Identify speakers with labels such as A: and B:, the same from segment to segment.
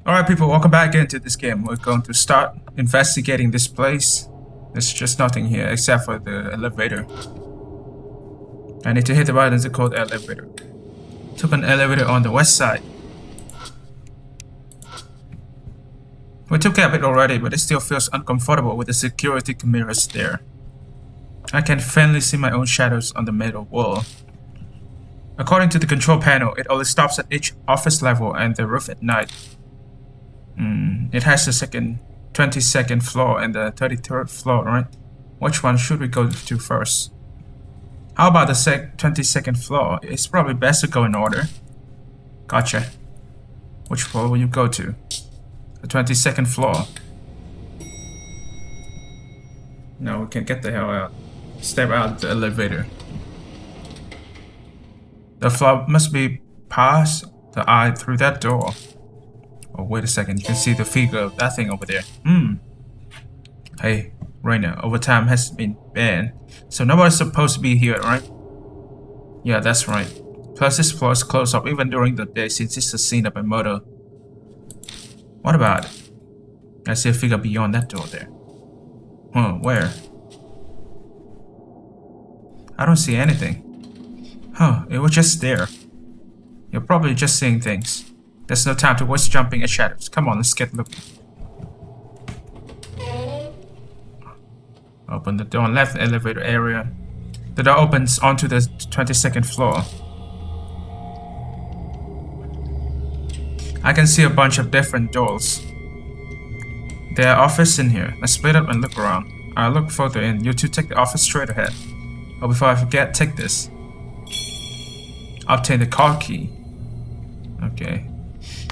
A: Alright people, welcome back into this game. We're going to start investigating this place. There's just nothing here except for the elevator. I need to hit the button to call the elevator. Took an elevator on the west side. We took care of it already, but it still feels uncomfortable with the security cameras there. I can faintly see my own shadows on the metal wall. According to the control panel, it only stops at each office level and the roof at night. It has the 22nd floor and the 33rd floor, right? Which one should we go to first? How about the 22nd floor? It's probably best to go in order. Gotcha. Which floor will you go to? The 22nd floor. No, we can't get the hell out. Step out the elevator. The floor must be past the eye through that door. Oh, wait a second. You can see the figure of that thing over there. Hey, Rainer, overtime has been banned, so nobody's supposed to be here, right? Yeah, that's right. Plus, this floor is closed up even during the day since it's the scene of a murder. What about it? I see a figure beyond that door there. Where? I don't see anything. It was just there. You're probably just seeing things. There's no time to waste jumping at shadows. Come on, let's get looking. Open the door on left elevator area. The door opens onto the 22nd floor. I can see a bunch of different doors. There are offices in here. Let's split up and look around. I'll look further in. You two take the office straight ahead. Oh, before I forget, take this. Obtain the car key. Okay.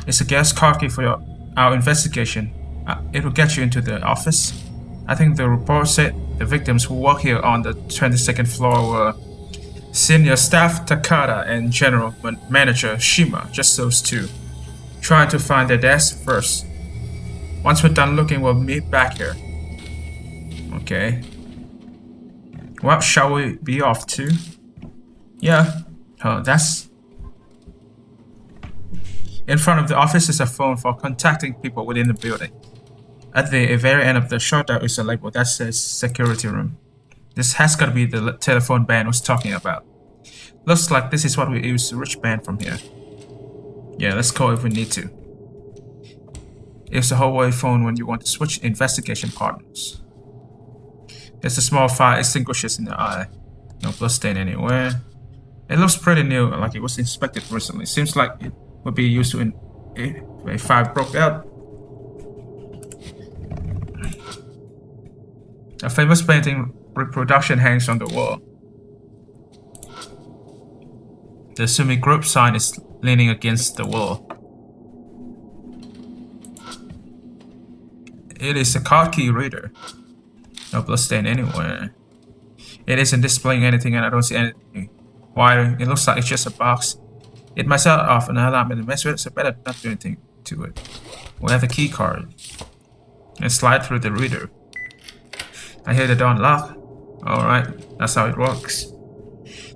A: It's a gas car key for our investigation. It will get you into the office. I think the report said the victims who work here on the 22nd floor were Senior Staff Takada and General Manager Shima, just those two. Trying to find their desk first. Once we're done looking, we'll meet back here. Okay. Well, shall we be off to? Yeah. That's... In front of the office is a phone for contacting people within the building. At the very end of the shutdown is a label that says security room. This has got to be the telephone Ben was talking about. Looks like this is what we use to reach Ben from here. Yeah, let's call if we need to. It's a hallway phone when you want to switch investigation partners. There's a small fire extinguishers in the eye. No bloodstain anywhere. It looks pretty new, like it was inspected recently. Seems like it would be used to if a fire broke out. A famous painting reproduction hangs on the wall. The Sumi Group sign is leaning against the wall. It is a card key reader. No bloodstain anywhere. It isn't displaying anything and I don't see anything. Wiring. It looks like it's just a box. It might set off an alarm in the mess with it, so better not do anything to it. We have the key card. And slide through the reader. I hear the door unlock. Alright, that's how it works.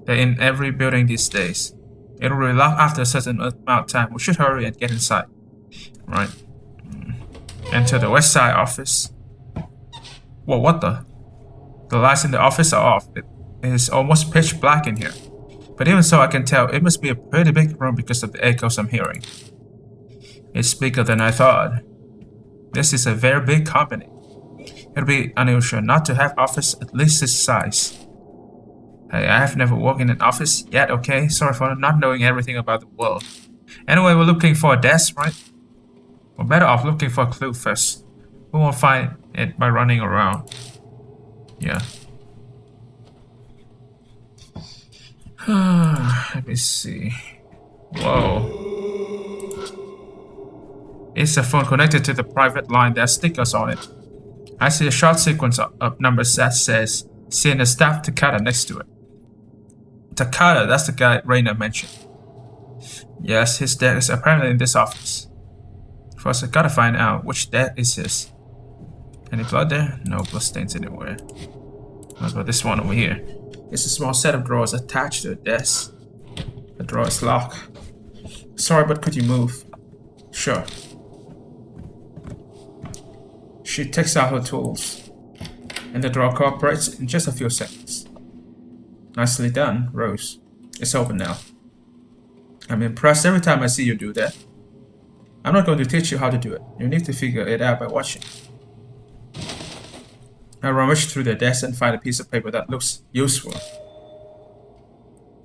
A: They're in every building these days. It'll relock after a certain amount of time. We should hurry and get inside. Right. Enter the west side office. Whoa, what the? The lights in the office are off. It is almost pitch black in here. But even so, I can tell it must be a pretty big room because of the echoes I'm hearing. It's bigger than I thought. This is a very big company. It'll be unusual not to have office at least this size. Hey, I have never worked in an office yet, okay? Sorry for not knowing everything about the world. Anyway, we're looking for a desk, right? We're better off looking for a clue first. We won't find it by running around. Yeah. Let me see. Whoa. It's a phone connected to the private line. There are stickers on it. I see a short sequence of numbers that says Senior Staff Takada next to it. Takada, that's the guy Rainer mentioned. Yes, his desk is apparently in this office. First, I gotta find out which desk is his. Any blood there? No bloodstains anywhere. What about this one over here? It's a small set of drawers attached to the desk. The drawer is locked. Sorry, but could you move? Sure. She takes out her tools, and the drawer cooperates in just a few seconds. Nicely done, Rose. It's open now. I'm impressed every time I see you do that. I'm not going to teach you how to do it. You need to figure it out by watching. I rummage through the desk and find a piece of paper that looks useful.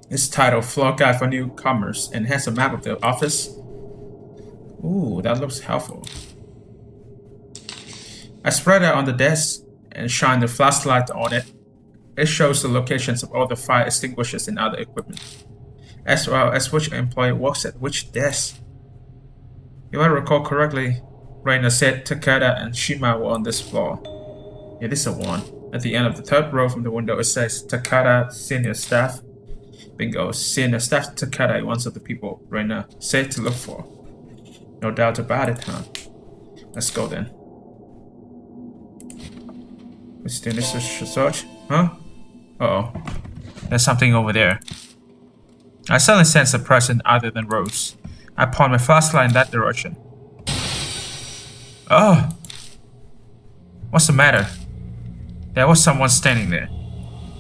A: It's titled Floor Guide for Newcomers and has a map of the office. Ooh, that looks helpful. I spread it out on the desk and shine the flashlight on it. It shows the locations of all the fire extinguishers and other equipment, as well as which employee works at which desk. If I recall correctly, Reina said Takeda and Shima were on this floor. It is a one. At the end of the third row from the window, it says Takeda Senior Staff. Bingo, Senior Staff Takeda is one of the people Reina said to look for. No doubt about it, huh? Let's go then. Let's do this search. Huh? Uh-oh. There's something over there. I suddenly sense a presence other than Rose. I point my flashlight in that direction. Oh! What's the matter? There was someone standing there.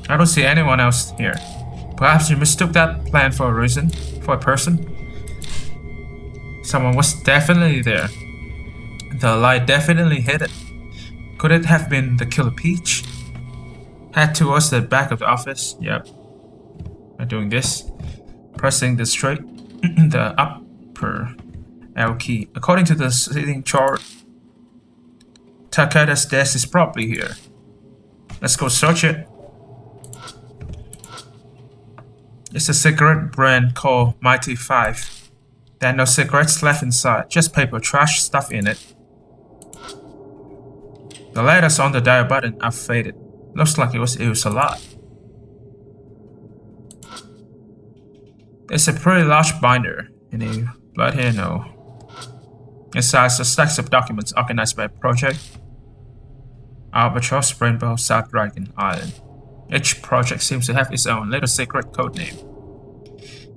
A: I don't see anyone else here. Perhaps you mistook that plan for a reason? For a person? Someone was definitely there. The light definitely hit it. Could it have been the killer Peach? Head towards the back of the office. Yep. I'm doing this. Pressing the the upper L key. According to the sitting chart, Takeda's desk is probably here. Let's go search it. It's a cigarette brand called Mighty 5. There are no cigarettes left inside, just paper trash stuff in it. The letters on the dial button are faded. Looks like it was used a lot. It's a pretty large binder. Any blood here? No. Inside are stacks of documents organized by project. Albatross, Rainbow, South Dragon Island. Each project seems to have its own little secret code name.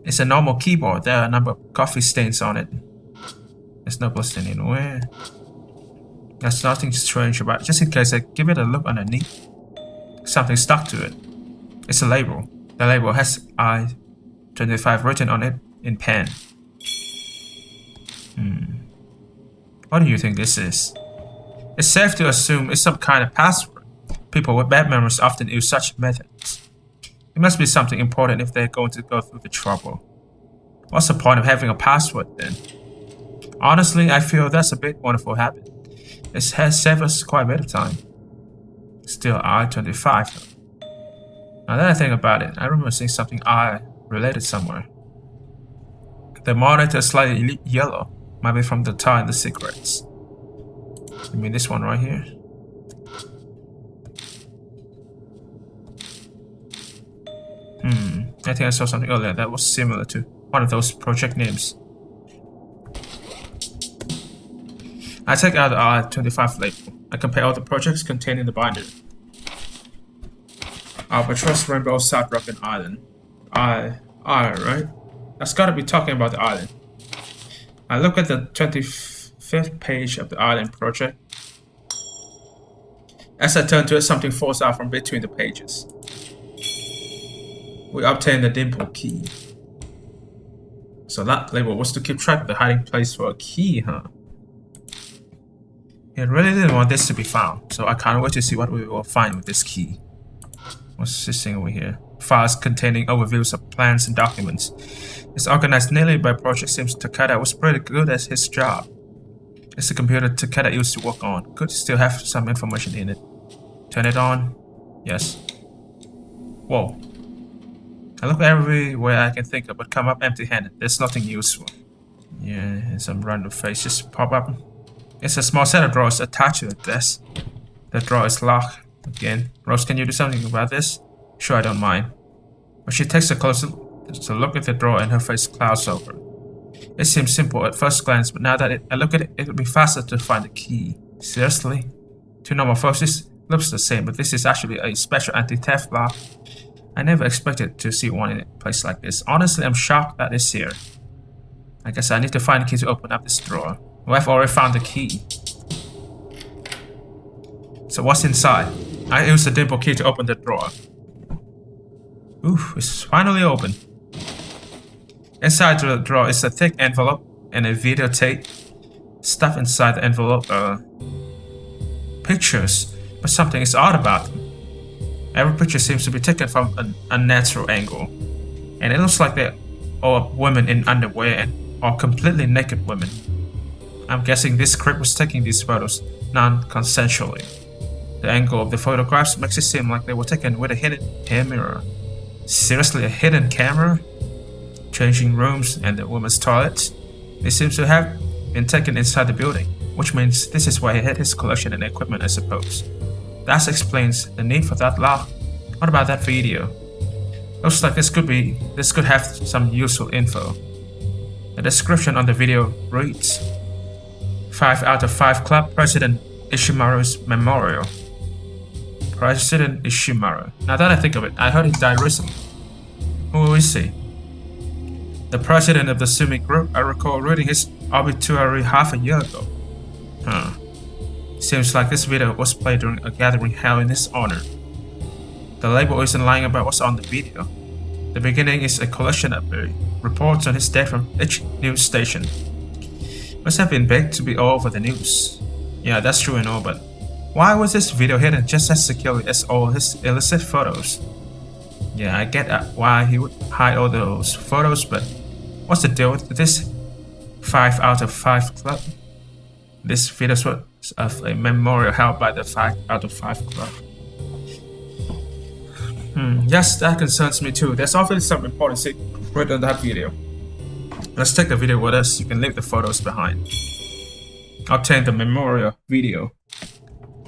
A: It's a normal keyboard. There are a number of coffee stains on it. There's no bloodstain anywhere. There's nothing strange about it. Just in case, I give it a look underneath. Something stuck to it. It's a label. The label has I-25 written on it in pen. What do you think this is? It's safe to assume it's some kind of password. People with bad memories often use such methods. It must be something important if they're going to go through the trouble. What's the point of having a password then? Honestly, I feel that's a big wonderful habit. It has saved us quite a bit of time. Still I-25. Now that I think about it, I remember seeing something I related somewhere. The monitor is slightly yellow. Might be from the tar in the cigarettes. You mean this one right here? I think I saw something earlier that was similar to one of those project names. I take out the I-25 label. I compare all the projects contained in the binder. Albatross, Rainbow, South Dragon Island. Right? That's gotta be talking about the island. I look at the 25th page of the island project. As I turn to it, something falls out from between the pages. We obtain the dimple key. So that label was to keep track of the hiding place for a key, huh? It really didn't want this to be found, so I can't wait to see what we will find with this key. What's this thing over here? Files containing overviews of plans and documents. It's organized neatly by project. Seems Takeda was pretty good at his job. It's the computer Takeda used to work on. Could still have some information in it. Turn it on. Yes. Whoa. I look everywhere I can think of, but come up empty-handed. There's nothing useful. Yeah, and some random faces pop up. It's a small set of drawers attached to the desk. The drawer is locked. Again, Rose, can you do something about this? Sure, I don't mind. But she takes a closer look at the drawer and her face clouds over. It seems simple at first glance, but now that I look at it, it would be faster to find the key. Seriously? To normal folks, this looks the same, but this is actually a special anti-theft lock. I never expected to see one in a place like this. Honestly, I'm shocked that it's here. I guess I need to find the key to open up this drawer. Well, I've already found the key. So what's inside? I used the dimple key to open the drawer. Ooh, it's finally open. Inside the drawer is a thick envelope and a videotape. Stuff inside the envelope are pictures, but something is odd about them. Every picture seems to be taken from an unnatural angle, and it looks like they're all women in underwear or completely naked women. I'm guessing this script was taking these photos non-consensually. The angle of the photographs makes it seem like they were taken with a hidden camera. Seriously, a hidden camera? Changing rooms and the woman's toilet? They seem to have been taken inside the building, which means this is where he hid his collection and equipment, I suppose. That explains the need for that lock. What about that video? Looks like this could have some useful info. The description on the video reads 5 out of 5 Club, President Ishimaru's Memorial. President Ishimaru. Now that I think of it, I heard he died recently. Who is he? The president of the Sumi Group. I recall reading his obituary half a year ago. Seems like this video was played during a gathering held in his honor. The label isn't lying about what's on the video. The beginning is a collection of reports on his death from each news station. Must have been big to be all over the news. Yeah, that's true and all, but why was this video hidden just as securely as all his illicit photos? Yeah, I get why he would hide all those photos, but what's the deal with this 5 out of 5 Club? This video was of a memorial held by the 5 out of 5 Club. Yes, that concerns me too. There's obviously some important secret on that video. Let's take the video with us. You can leave the photos behind. Obtain the memorial video.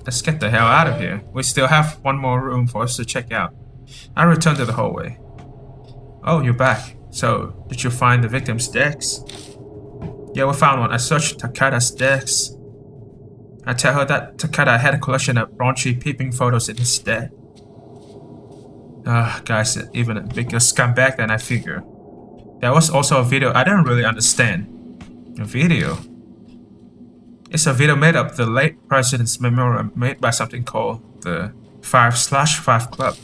A: Let's get the hell out of here. We still have one more room for us to check out. I return to the hallway. Oh, you're back. So, did you find the victim's decks? Yeah, we found one. I searched Takada's decks. I tell her that Takada had a collection of raunchy peeping photos in his deck. Guys, even a bigger scumbag than I figure. There was also a video I didn't really understand. A video? It's a video made of the late president's memorial made by something called the 5/5 Club.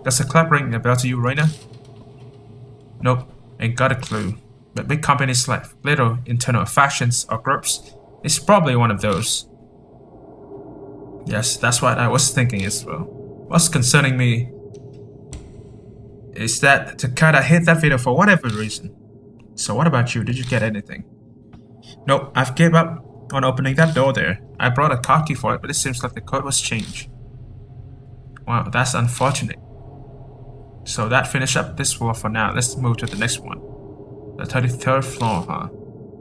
A: Does the club ring a bell to you, Reina? Nope, ain't got a clue. But big companies like little internal factions or groups, it's probably one of those. Yes, that's what I was thinking as well. What's concerning me is that Takada hid that video for whatever reason. So what about you? Did you get anything? Nope, I've gave up on opening that door there. I brought a car key for it, but it seems like the code was changed. Wow, that's unfortunate. So that finished up this floor for now. Let's move to the next one. The 33rd floor, huh?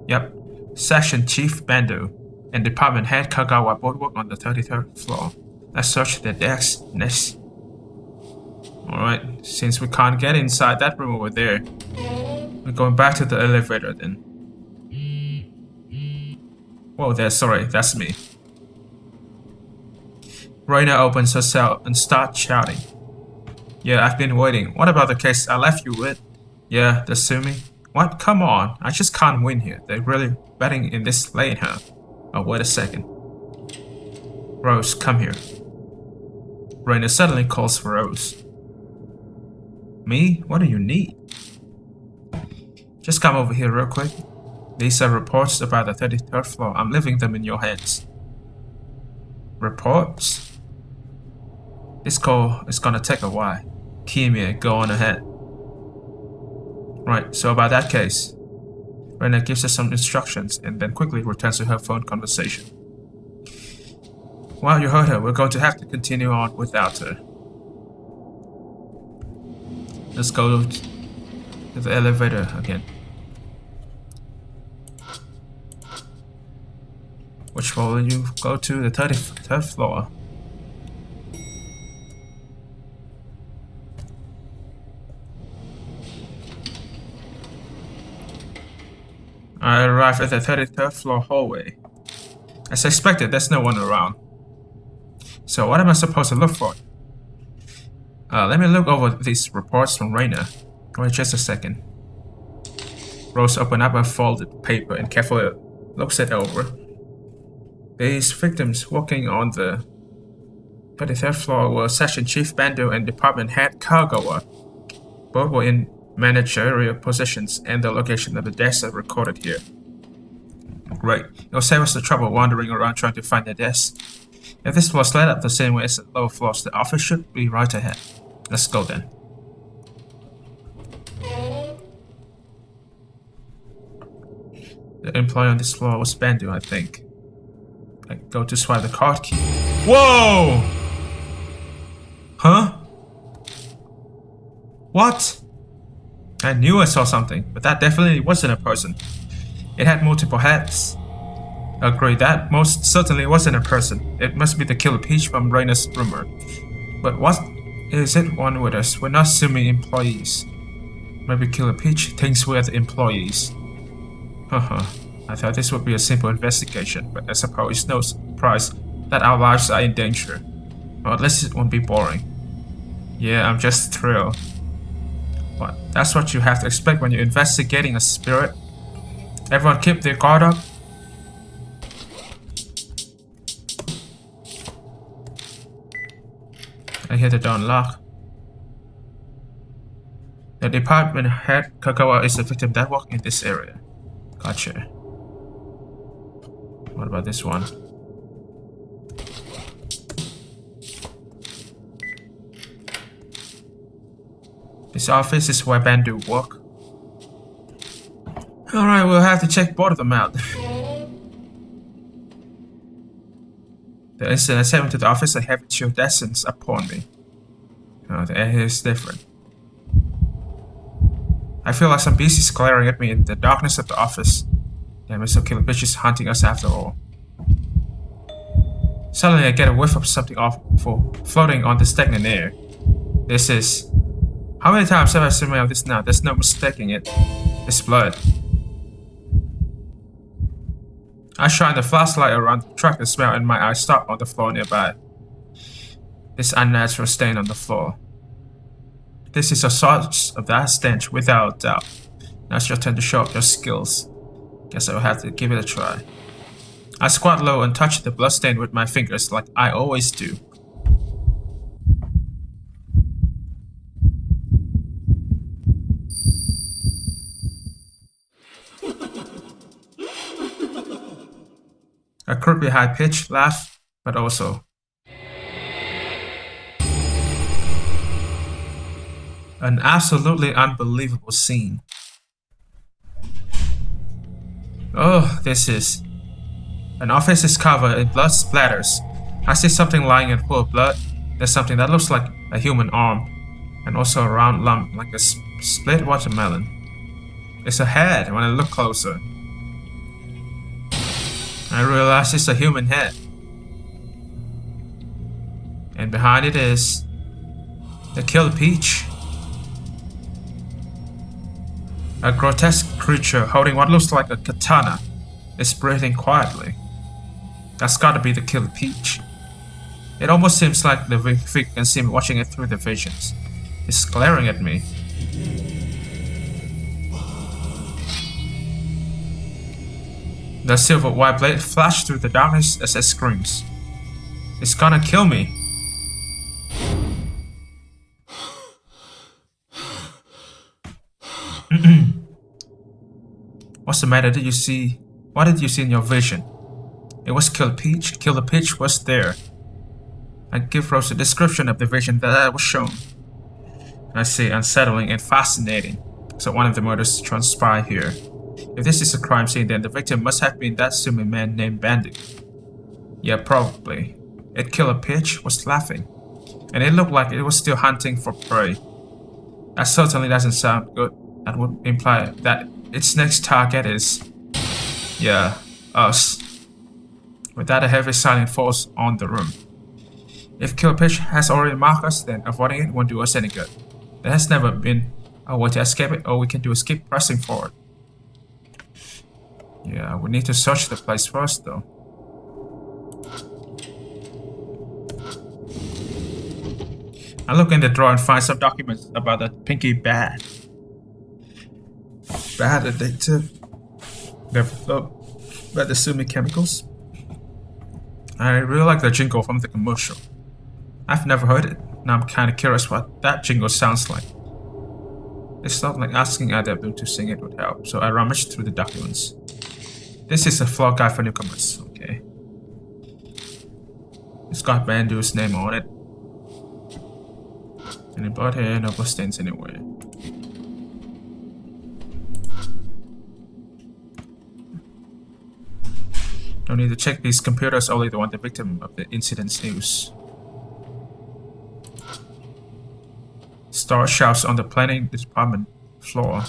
A: Yep. Section Chief Bando and Department Head Kagawa both work on the 33rd floor. Let's search their desks next. Alright, since we can't get inside that room over there, we're going back to the elevator then. Whoa there, sorry, that's me. Reina opens her cell and starts shouting. Yeah, I've been waiting. What about the case I left you with? Yeah, the Sumi. What? Come on, I just can't win here. They're really betting in this lane, huh? Oh, wait a second. Rose, come here. Reina suddenly calls for Rose. Me? What do you need? Just come over here real quick. These are reports about the 33rd floor. I'm leaving them in your hands. Reports? This call is gonna take a while. Kimia, go on ahead. Right, so about that case. Reina gives us some instructions and then quickly returns to her phone conversation. Well, you heard her. We're going to have to continue on without her. Let's go to the elevator again. Which floor will you go to? The 33rd floor. I arrived at the 33rd floor hallway. As expected, there's no one around. So what am I supposed to look for? Let me look over these reports from Reina. Wait just a second. Rose opened up a folded paper and carefully looks it over. These victims walking on the But the third floor were Section Chief Bando and Department Head Kagawa. Both were in managerial positions, and the location of the desks are recorded here. Great. It'll save us the trouble wandering around trying to find the desk. If this was set up the same way as the lower floors, the office should be right ahead. Let's go then. The employee on this floor was Bandu, I think. I go to swipe the card key. Whoa! Huh? What? I knew I saw something, but that definitely wasn't a person. It had multiple heads. Agree, that most certainly wasn't a person. It must be the Killer Peach from Raina's rumor. But what is it one with us? We're not assuming employees. Maybe Killer Peach thinks we're the employees. Haha. I thought this would be a simple investigation, but I suppose it's no surprise that our lives are in danger. Or at least it won't be boring. Yeah, I'm just thrilled. But that's what you have to expect when you're investigating a spirit. Everyone keep their guard up. I hear the door unlock. The department head, Kagawa, is the victim that walked in this area. Gotcha. What about this one? This office is where Bandu work. Alright, we'll have to check both of them out. The instant I step into the office, a heavy chill descends upon me. Oh, the air here is different. I feel like some beast is glaring at me in the darkness of the office. Damn, it's so Killer Bitch is hunting us after all. Suddenly I get a whiff of something awful floating on the stagnant air. This is... How many times have I smelled this now? There's no mistaking it. It's blood. I shine the flashlight around to track the smell and my eyes stop on the floor nearby. This unnatural stain on the floor. This is a source of that stench without doubt. Now it's your turn to show up your skills. Guess I'll have to give it a try. I squat low and touch the bloodstain with my fingers like I always do. A creepy high-pitched laugh, but also an absolutely unbelievable scene. Oh, this is... An office is covered in blood splatters. I see something lying in full of blood. There's something that looks like a human arm, and also a round lump like a split watermelon. It's a head when I look closer. I realize it's a human head. And behind it is the Killer Peach. A grotesque creature holding what looks like a katana is breathing quietly. That's gotta be the Killer Peach. It almost seems like the figure can see me watching it through the visions. It's glaring at me. The silver white blade flashed through the darkness as it screams. It's gonna kill me. What's the matter? Did you see? What did you see in your vision? It was Killer Peach. Killer Peach was there. I give Rose a description of the vision that I was shown. I say unsettling and fascinating. So one of the murders transpired here. If this is a crime scene, then the victim must have been that assuming man named Bandit. Yeah, probably. It Killer Peach was laughing, and it looked like it was still hunting for prey. That certainly doesn't sound good. That would imply that its next target is... yeah, us. With that, a heavy silence falls on the room. If Killer Peach has already marked us, then avoiding it won't do us any good. There has never been a way to escape it. All we can do is keep pressing forward. Yeah, we need to search the place first, though. I look in the drawer and find some documents about the Pinky Bad addictive developed by the Sumi Chemicals. I really like the jingle from the commercial. I've never heard it, and I'm kind of curious what that jingle sounds like. It's not like asking either of them to sing it would help, so I rummaged through the documents. This is a floor guide for newcomers, okay. It's got Bandu's name on it. Any blood here, no blood stains anywhere. No need to check these computers, only the one the victim of the incident's news. Storage shelves on the planning department floor.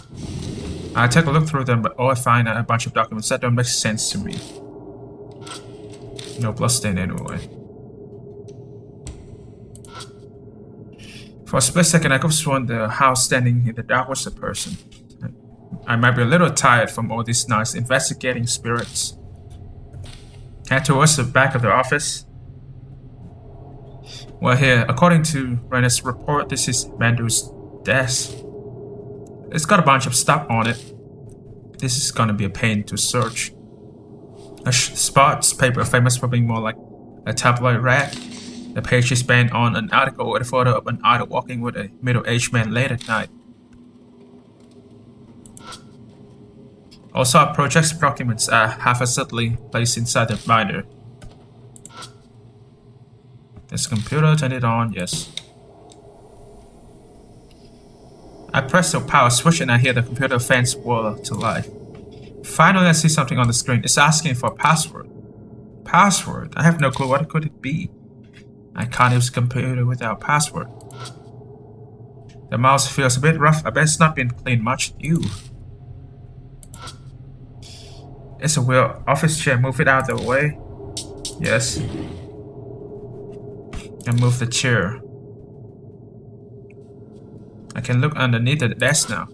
A: I take a look through them, but all I find are a bunch of documents that don't make sense to me. No bloodstain anyway. For a split second, I could have sworn the house standing in the dark was a person. I might be a little tired from all these nice investigating spirits. Head towards the back of the office. Well, here, according to Rena's report, this is Bandu's desk. It's got a bunch of stuff on it. This is gonna be a pain to search. A spots paper famous for being more like a tabloid rag. The page is bent on an article with a photo of an idol walking with a middle-aged man late at night. Also, projects documents are haphazardly placed inside the binder. This computer, turn it on, yes. I press the power switch and I hear the computer fans whirl to life. Finally, I see something on the screen. It's asking for a password. Password? I have no clue. What could it be? I can't use a computer without a password. The mouse feels a bit rough. I bet it's not been cleaned much. Ew. It's a weird office chair. Move it out of the way. Yes. And move the chair. I can look underneath the desk now.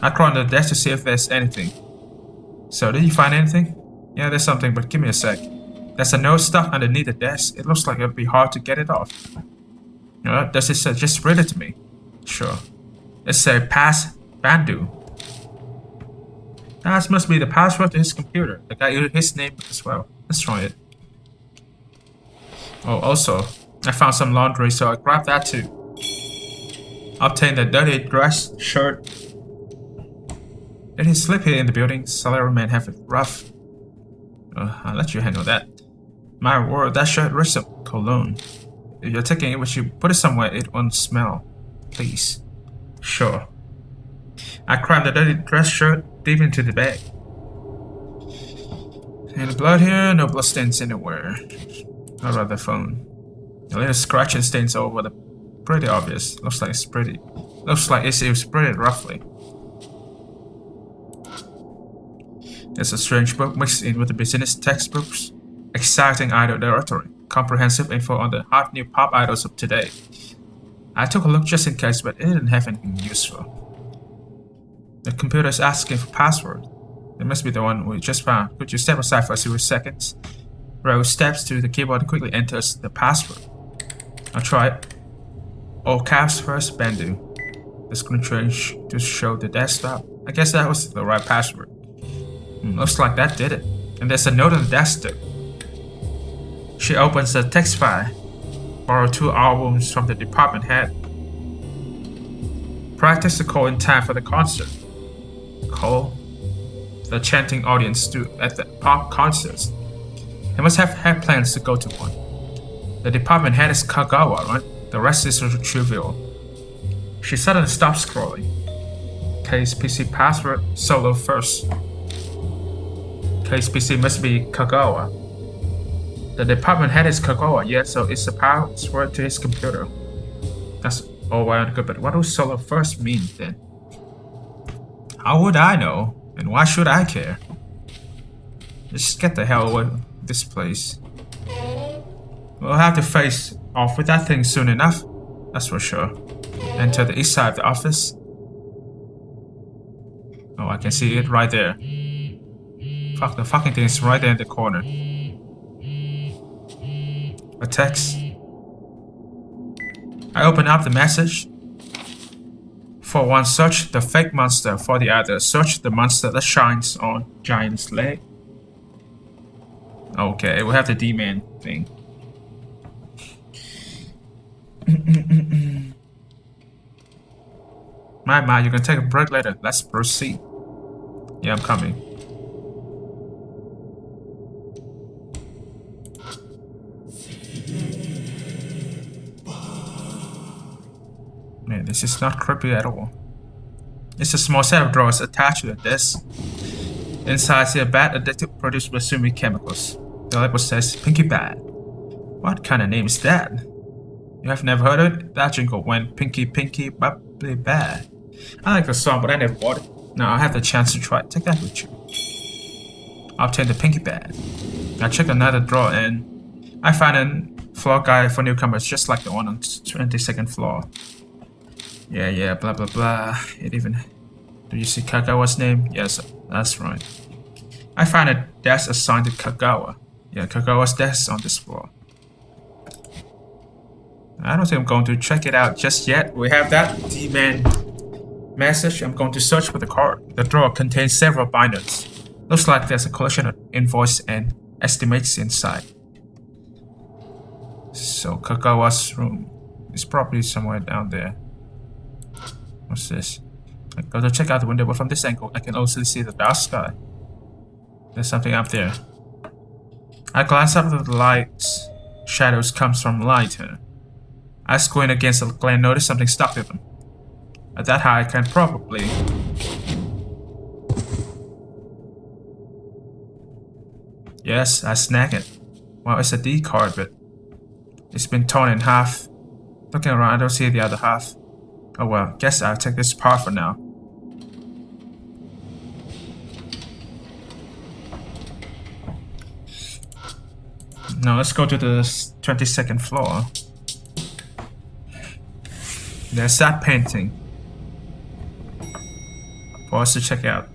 A: I crawl under the desk to see if there's anything. So, did you find anything? Yeah, there's something, but give me a sec. There's a note stuck underneath the desk. It looks like it'll be hard to get it off. Does it say, just read it to me? Sure. It says pass Bandu. That must be the password to his computer. The guy used his name as well. Let's try it. Oh, also, I found some laundry, so I grabbed that too. Obtained a dirty dress shirt. Did he sleep here in the building? Salarymen have it rough. I'll let you handle that. My word, that shirt reeks of cologne. If you're taking it with you, put it somewhere it won't smell. Please. Sure. I crammed the dirty dress shirt deep into the bag. Any blood here? No blood stains anywhere. How about the phone? A little scratch and stains over the pretty obvious. Looks like it was sprayed roughly. There's a strange book mixed in with the business textbooks. Exciting idol directory. Comprehensive info on the hot new pop idols of today. I took a look just in case, but it didn't have anything useful. The computer's asking for password. It must be the one we just found. Could you step aside for a few seconds? Rose steps to the keyboard and quickly enters the password. I'll try it. All caps first, Bandu. The screen changed to show the desktop. I guess that was the right password. Looks like that did it. And there's a note on the desk too. She opens the text file. Borrow 2 albums from the department head. Practice the call in time for the concert. Call the chanting audience at the pop concerts. They must have had plans to go to one. The department head is Kagawa, right? The rest is trivial. She suddenly stops scrolling. Case PC password solo first. Case PC must be Kagawa. The department head is Kagawa, yeah, so it's a password to his computer. That's all well and good, but what does solo first mean then? How would I know? And why should I care? Just get the hell away from this place. We'll have to face off with that thing soon enough, that's for sure. Enter the east side of the office. Oh, I can see it right there. Fuck, the fucking thing is right there in the corner. A text. I open up the message. For one, search the fake monster. For the other, search the monster that shines on Giant's leg. Okay, we have the D-Man thing. My, you can take a break later. Let's proceed. Yeah, I'm coming. Man, this is not creepy at all. It's a small set of drawers attached to a desk. Inside, see a bat addictive produced by Sumi chemicals. The label says Pinky Bat. What kind of name is that? You have never heard of it? That jingle went Pinky Pinky Bubbly Bat. I like the song, but I never bought it. Now I have the chance to try it. Take that with you. Obtain the Pinky Bat. I check another drawer and I find a floor guide for newcomers just like the one on 22nd floor. Yeah, blah blah blah. It even... Do you see Kagawa's name? Yes, that's right. I find a desk assigned to Kagawa. Yeah, Kagawa's desk is on this floor. I don't think I'm going to check it out just yet. We have that demand message. I'm going to search for the card. The drawer contains several binders. Looks like there's a collection of invoices and estimates inside. So Kagawa's room is probably somewhere down there. What's this? I go to check out the window, but from this angle, I can also see the dark sky. There's something up there. I glance up at the lights. Shadows comes from light here. I squint against the glare and notice something stuck to them. At that high, I can probably... Yes, I snag it. Well, it's a D card, but it's been torn in half. Looking around, I don't see the other half. Oh well, guess I'll take this part for now. Now let's go to the 22nd floor. There's that painting for us to check out.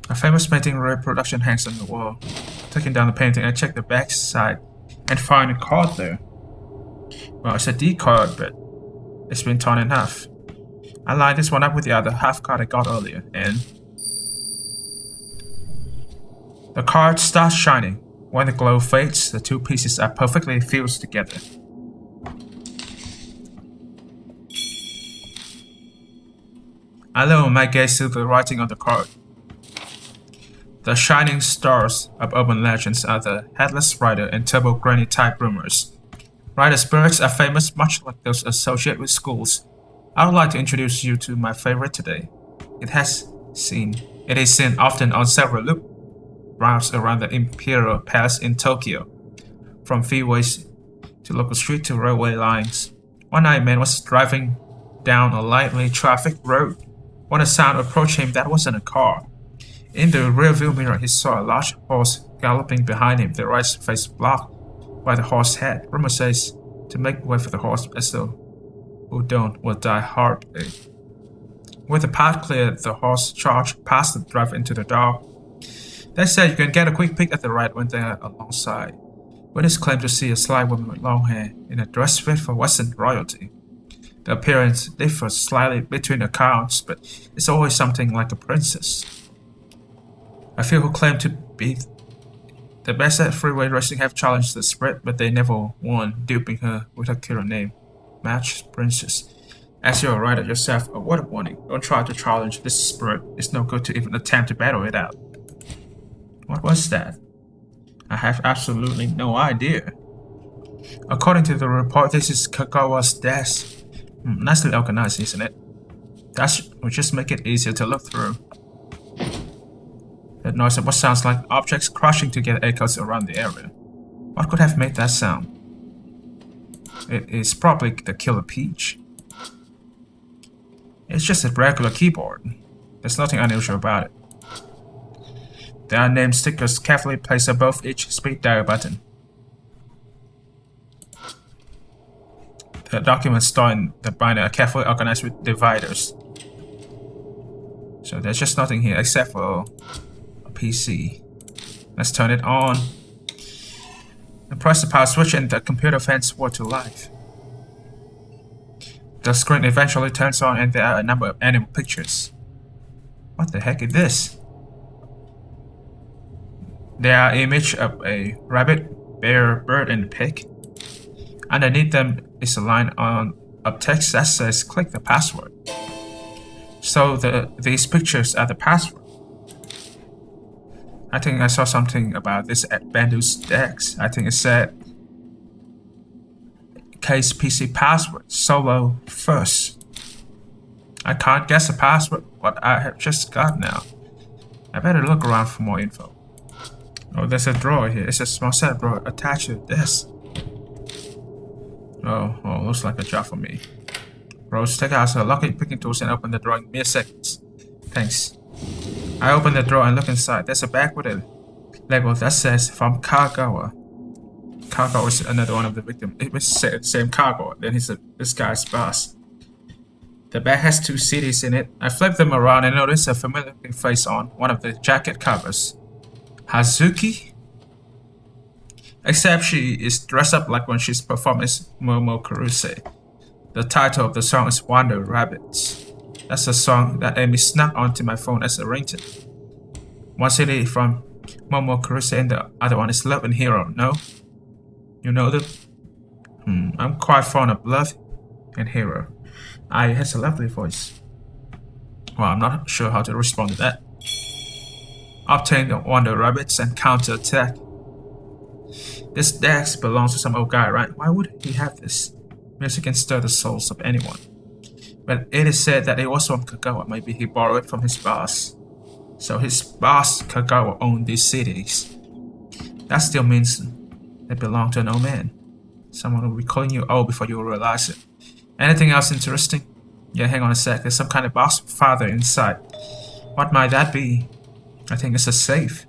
A: A famous painting reproduction hangs on the wall. Taking down the painting, I check the back side and find a card there. Well, it's a D card, but it's been torn in half. I line this one up with the other half card I got earlier, and the card starts shining. When the glow fades, the two pieces are perfectly fused together. I lower my gaze to the writing on the card. The shining stars of urban legends are the Headless Rider and Turbo Granny type rumors. Rider spirits are famous, much like those associated with schools. I would like to introduce you to my favorite today. It is seen often on several loop routes around the Imperial Palace in Tokyo, from freeways to local street to railway lines. One night, a man was driving down a lightly trafficked road when a sound approached him that wasn't a car. In the rearview mirror, he saw a large horse galloping behind him, the right face blocked by the horse's head. Rumor says to make way for the horse, as though who don't will die horribly. With the path clear, the horse charged past the driver into the dark. They said you can get a quick peek at the right when they're alongside. Witnesses claim to see a slight woman with long hair in a dress fit for Western royalty. The appearance differs slightly between accounts, but it's always something like a princess. A few who claim to be the best at freeway racing have challenged the spirit, but they never won, duping her with her killer name, Match Princess. As you're a rider yourself, a word of warning: don't try to challenge this spirit. It's no good to even attempt to battle it out. What was that? I have absolutely no idea. According to the report, this is Kagawa's desk. Nicely organized, isn't it? That will just make it easier to look through. That noise of what sounds like objects crashing together echoes around the area. What could have made that sound? It is probably the Killer Peach. It's just a regular keyboard. There's nothing unusual about it. There are name stickers carefully placed above each speed dial button. The documents stored in the binder are carefully organized with dividers. So there's just nothing here except for a PC. Let's turn it on. And press the power switch and the computer fans sword to life. The screen eventually turns on and there are a number of animal pictures. What the heck is this? There are images of a rabbit, bear, bird, and pig. Underneath them is a line of text that says click the password. So these pictures are the password. I think I saw something about this at Bandu's Dex. I think it said case PC password solo first. I can't guess the password, what I have just got now. I better look around for more info. Oh, there's a drawer here. It's a small set drawer attached to this. Oh, looks like a job for me. Rose, take out the lucky picking tools and open the drawer in mere seconds. Thanks. I open the drawer and look inside. There's a bag with a label that says from Kagawa. Kagawa is another one of the victims. It was the same Kagawa. Then he's this guy's boss. The bag has 2 CDs in it. I flip them around and notice a familiar face on one of the jacket covers. Hazuki? Except she is dressed up like when she's performing Momo Kurose. The title of the song is Wander Rabbits. That's a song that Amy snuck onto my phone as a ringtone. One CD from Momo Kurose and the other one is Love and Hero, no? You know them? I'm quite fond of Love and Hero. Ai has a lovely voice. Well, I'm not sure how to respond to that. Obtain the Wander Rabbits and counter-attack. This dex belongs to some old guy, right? Why would he have this? Music can stir the souls of anyone. But it is said that it was from Kagawa. Maybe he borrowed it from his boss. So his boss, Kagawa, owned these cities. That still means they belong to an old man. Someone will be calling you old before you realize it. Anything else interesting? Yeah, hang on a sec. There's some kind of box father inside. What might that be? I think it's a safe.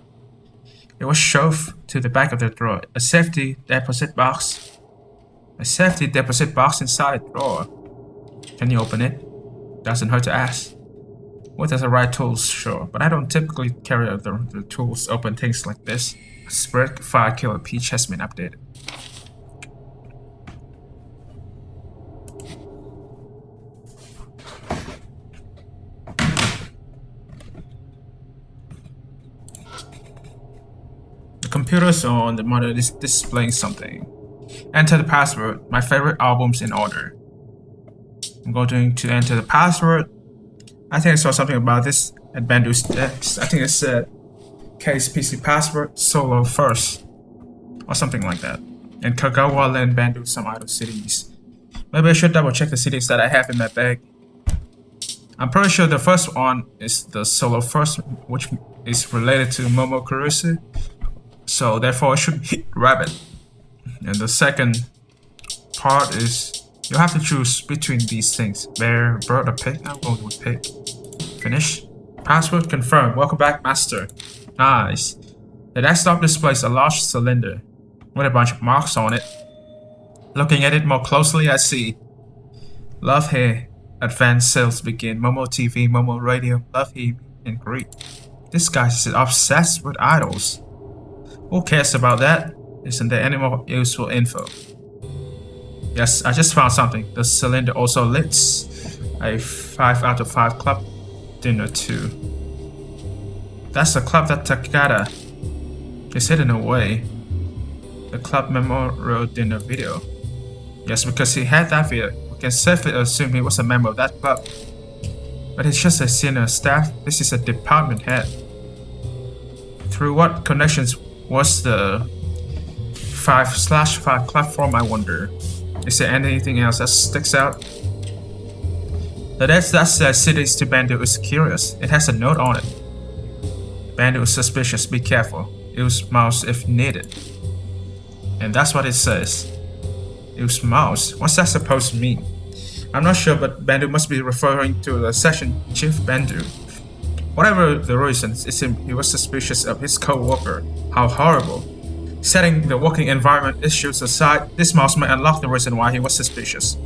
A: It was shoved to the back of the drawer. A safety deposit box. A safety deposit box inside a drawer. Can you open it? Doesn't hurt to ask. With the right tools, sure, but I don't typically carry the tools to open things like this. Spread file killer Peach has been updated. The computer's on, the monitor is displaying something. Enter the password, my favorite albums in order. I'm going to enter the password. I think I saw something about this at Bandu's Dex. I think it said case PC password solo first or something like that. And Kagawa lent Bandu some idle cities. Maybe I should double check the cities that I have in my bag. I'm pretty sure the first one is the solo first, which is related to Momo Kurose. So therefore it should be Rabbit. And the second part is you have to choose between these things. Bear, bird, or pig. I'm going with pig. Finish. Password confirmed. Welcome back, master. Nice. The desktop displays a large cylinder with a bunch of marks on it. Looking at it more closely, I see Love Here, advanced sales begin, Momo TV, Momo Radio, Love Here, and Greet. This guy is obsessed with idols. Who cares about that? Isn't there any more useful info? Yes, I just found something. The cylinder also lists a 5 out of 5 club dinner too. That's the club that Takada is hidden away. The club memorial dinner video. Yes, because he had that video, we can safely assume he was a member of that club. But he's just a senior staff. This is a department head. Through what connections was the 5/5 club form, I wonder? Is there anything else that sticks out? The text that says cities to Bandu is curious. It has a note on it. Bandu is suspicious, be careful. Use mouse if needed. And that's what it says. Use mouse. What's that supposed to mean? I'm not sure, but Bandu must be referring to the session chief Bandu. Whatever the reasons, it seemed he was suspicious of his co-worker. How horrible. Setting the working environment issues aside, this mouse may unlock the reason why he was suspicious.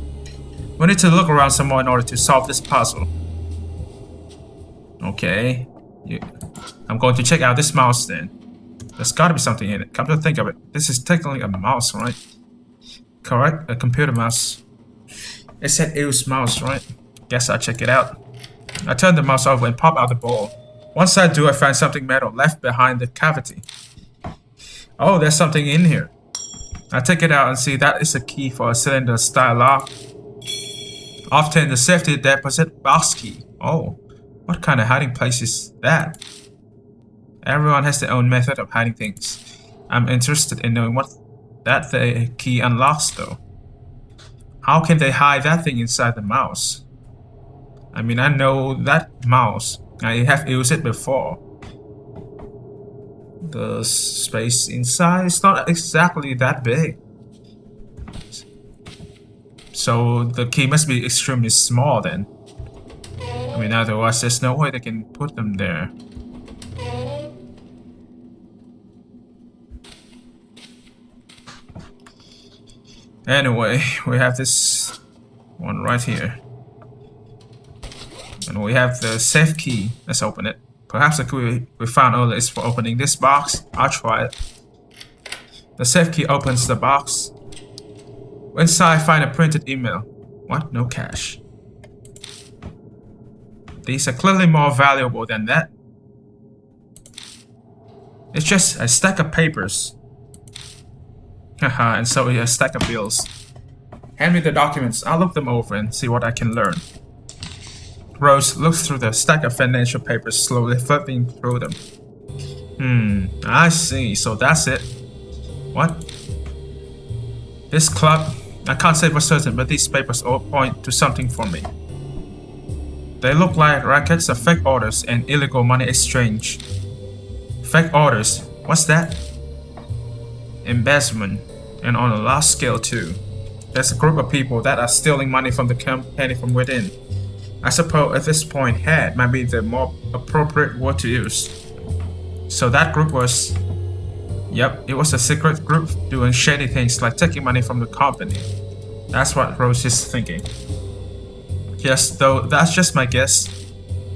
A: We need to look around some more in order to solve this puzzle. Okay. I'm going to check out this mouse then. There's gotta be something in it. Come to think of it, this is technically a mouse, right? Correct? A computer mouse. It said use mouse, right? Guess I'll check it out. I turn the mouse over and pop out the ball. Once I do, I find something metal left behind the cavity. Oh, there's something in here. I take it out and see that is a key for a cylinder-style lock. Often the safety deposit box key. Oh, what kind of hiding place is that? Everyone has their own method of hiding things. I'm interested in knowing what that the key unlocks though. How can they hide that thing inside the mouse? I mean, I know that mouse. I have used it before. The space inside is not exactly that big. So the key must be extremely small then. I mean, otherwise there's no way they can put them there. Anyway, we have this one right here. And we have the safe key. Let's open it. Perhaps the key we found earlier is for opening this box. I'll try it. The safe key opens the box. Inside, I find a printed email. What? No cash. These are clearly more valuable than that. It's just a stack of papers. Haha, and so a stack of bills. Hand me the documents. I'll look them over and see what I can learn. Rose looks through the stack of financial papers, slowly flipping through them. I see. So that's it. What? This club? I can't say for certain, but these papers all point to something for me. They look like rackets of fake orders and illegal money exchange. Fake orders? What's that? Embezzlement. And on a large scale too. There's a group of people that are stealing money from the company from within. I suppose at this point, head might be the more appropriate word to use. So that group was... Yep, it was a secret group doing shady things like taking money from the company. That's what Rose is thinking. Yes, though that's just my guess.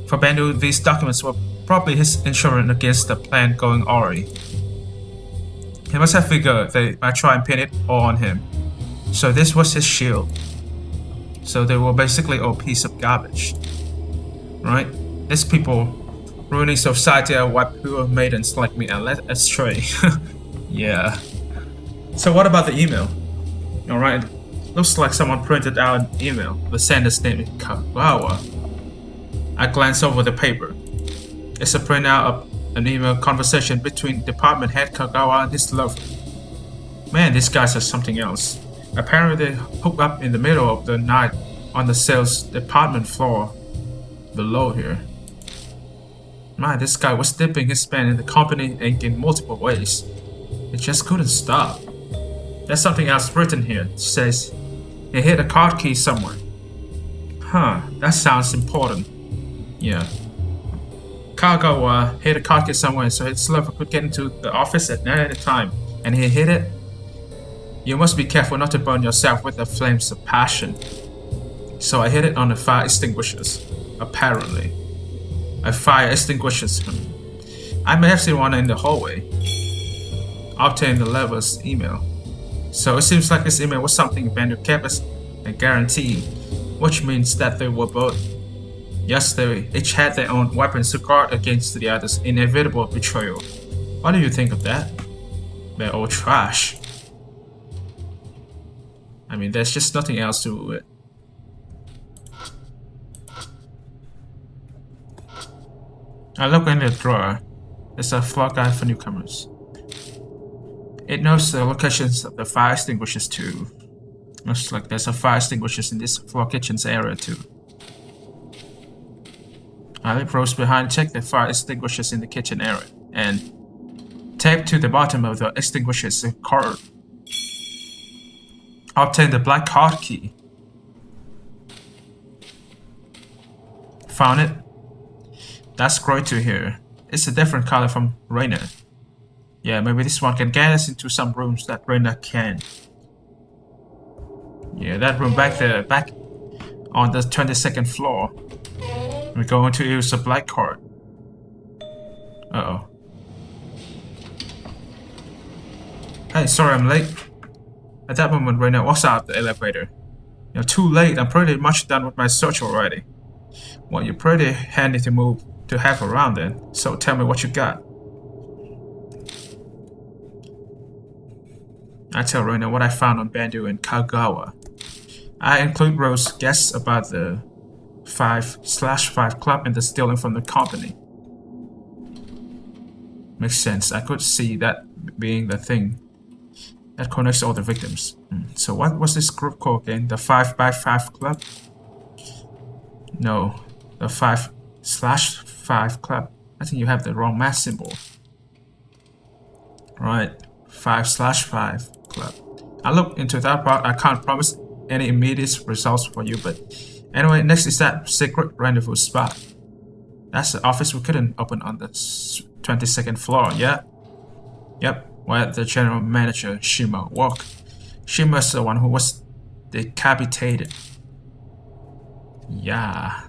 A: For Bendu, these documents were probably his insurance against the plan going awry. He must have figured they might try and pin it all on him. So this was his shield. So they were basically a piece of garbage. Right? These people ruining society are what poor maidens like me are led astray. Yeah. So what about the email? Alright. Looks like someone printed out an email. The sender's name is Kagawa. I glance over the paper. It's a printout of an email conversation between department head Kagawa and his lover. Man, these guys are something else. Apparently they hooked up in the middle of the night on the sales department floor below here. Man, this guy was dipping his pen in the company ink in multiple ways. It just couldn't stop. There's something else written here. It says, he hid a card key somewhere. Huh, that sounds important. Yeah. Kagawa hid a card key somewhere so his lover could get into the office at any time, and he hid it. You must be careful not to burn yourself with the flames of passion. So I hid it on the fire extinguishers. Apparently. A fire extinguishers. I may have seen one in the hallway. Obtained the lover's email. So it seems like this email was something Bendu kept as a guarantee, which means that they were both. Yes, they each had their own weapons to guard against the other's inevitable betrayal. What do you think of that? They're all trash. I mean, there's just nothing else to it. I look in the drawer. There's a floor guide for newcomers. It knows the locations of the fire extinguishers too. Looks like there's a fire extinguishers in this floor kitchen's area too. I leave Rose behind, check the fire extinguishers in the kitchen area, and tape to the bottom of the extinguishers a cord. Obtain the black card key. Found it? That's great to hear. It's a different color from Rainer. Yeah, maybe this one can get us into some rooms that Rainer can. Yeah, that room back there, back on the 22nd floor. We're going to use a black card. Uh-oh. Hey, sorry I'm late. At that moment, Rainer walks out of the elevator. You're too late. I'm pretty much done with my search already. Well, you're pretty handy to have around then, so tell me what you got. I tell Reina what I found on Bandu and Kagawa. I include Rose's guess about the 5/5 club and the stealing from the company. Makes sense. I could see that being the thing that connects all the victims. So what was this group called again? The 5x5 club? No, the 5/5 club. I think you have the wrong math symbol. Right, 5/5 club. I looked into that part. I can't promise any immediate results for you, but anyway, next is that secret rendezvous spot. That's the office we couldn't open on the 22nd floor, yeah? Yep, where the general manager, Shima, worked. Shima's the one who was decapitated. Yeah.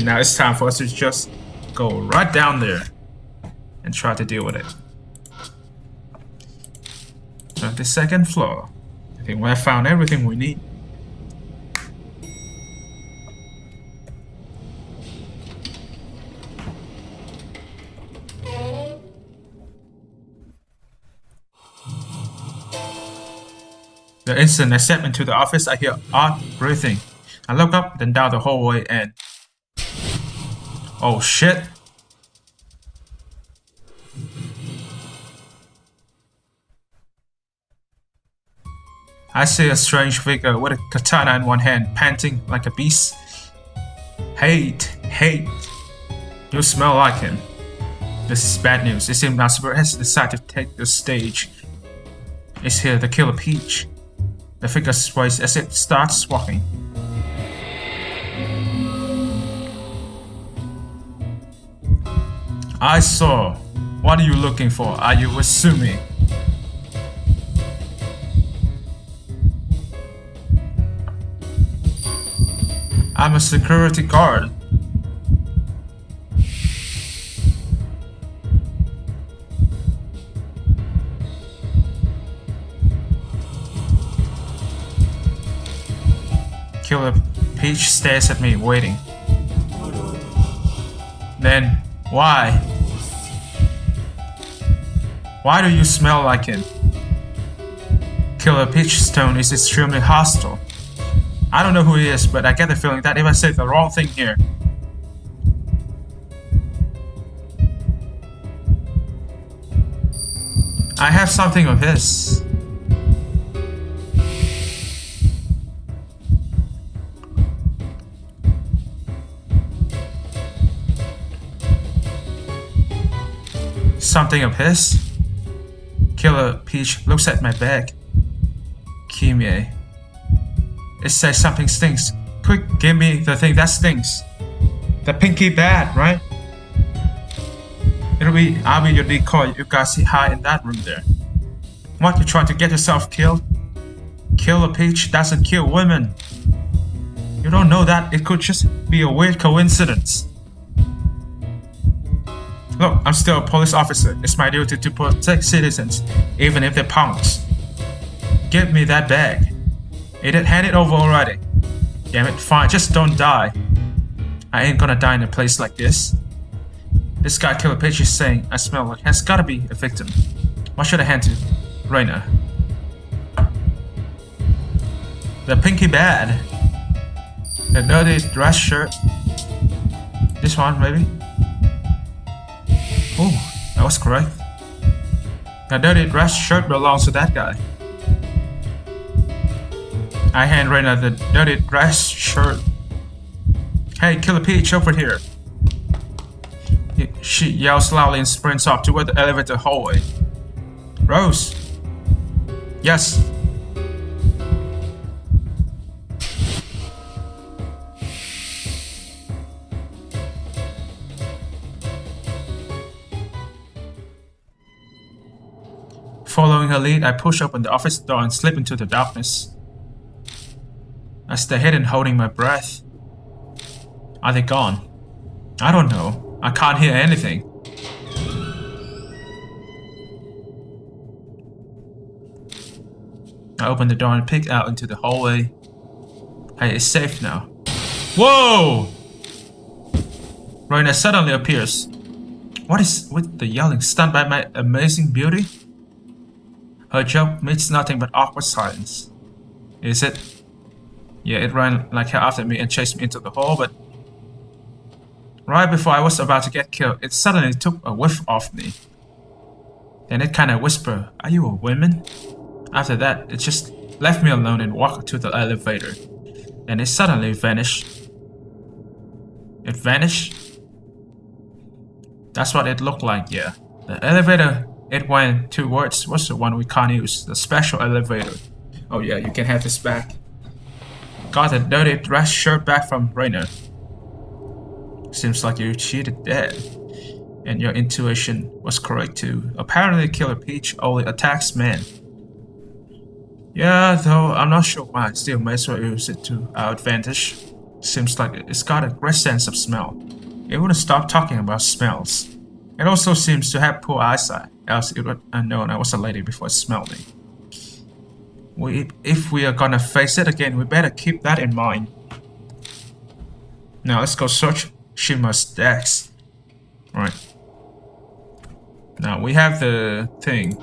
A: Now it's time for us to just go right down there and try to deal with it. 22nd floor. I think we have found everything we need. The instant I step into the office, I hear odd breathing. I look up, then down the hallway, and... oh shit! I see a strange figure with a katana in one hand, panting like a beast. Hate. You smell like him. This is bad news. It seems Nasper has decided to take the stage. Is here the Killer Peach? The figure sways as it starts walking. I saw. What are you looking for? Are you with Sumi? I'm a security guard. Killer Peach stares at me, waiting. Then, why? Why do you smell like him? Killer Peach's tone is extremely hostile. I don't know who he is, but I get the feeling that if I say the wrong thing here... I have something of his. Something of his? Killer Peach looks at my bag. Kimie. It says something stinks. Quick, give me the thing that stinks. The pinky bat, right? I'll be your decoy. You guys hide in that room there. What, you trying to get yourself killed? Killer Peach doesn't kill women. You don't know that. It could just be a weird coincidence. Look, I'm still a police officer. It's my duty to protect citizens, even if they're punks. Give me that bag. Hand it over already. Damn it, fine, just don't die. I ain't gonna die in a place like this. This guy Killer Peach is saying I smell like has gotta be a victim. What should I hand to Reina? The pinky bad. The dirty dress shirt. This one, maybe? Oh, that was correct. The dirty dress shirt belongs to that guy. I hand Reina the dirty dress shirt. Hey, Killer Peach, over here. She yells loudly and sprints off toward the elevator hallway. Rose. Yes. Following her lead, I push open the office door and slip into the darkness. I stay hidden, holding my breath. Are they gone? I don't know. I can't hear anything. I open the door and peek out into the hallway. Hey, it's safe now. Whoa! Raina suddenly appears. What is with the yelling? Stunned by my amazing beauty? Her joke meets nothing but awkward silence. Is it? Yeah, it ran like hell after me and chased me into the hall, but right before I was about to get killed, it suddenly took a whiff of me. Then it kinda whispered, "Are you a woman?" After that, it just left me alone and walked to the elevator. Then it suddenly vanished. It vanished? That's what it looked like, yeah. The elevator it went towards was the one we can't use, the special elevator. Oh yeah, you can have this back. Got the dirty dress shirt back from Rainer. Seems like you cheated dead. And your intuition was correct too. Apparently Killer Peach only attacks men. Yeah, though I'm not sure why. Still may as well use it to our advantage. Seems like it's got a great sense of smell. It wouldn't stop talking about smells. It also seems to have poor eyesight, else it would have known I was a lady before it smelled me. If we are gonna face it again, we better keep that in mind. Now let's go search Shima's desk. Alright. Now we have the thing.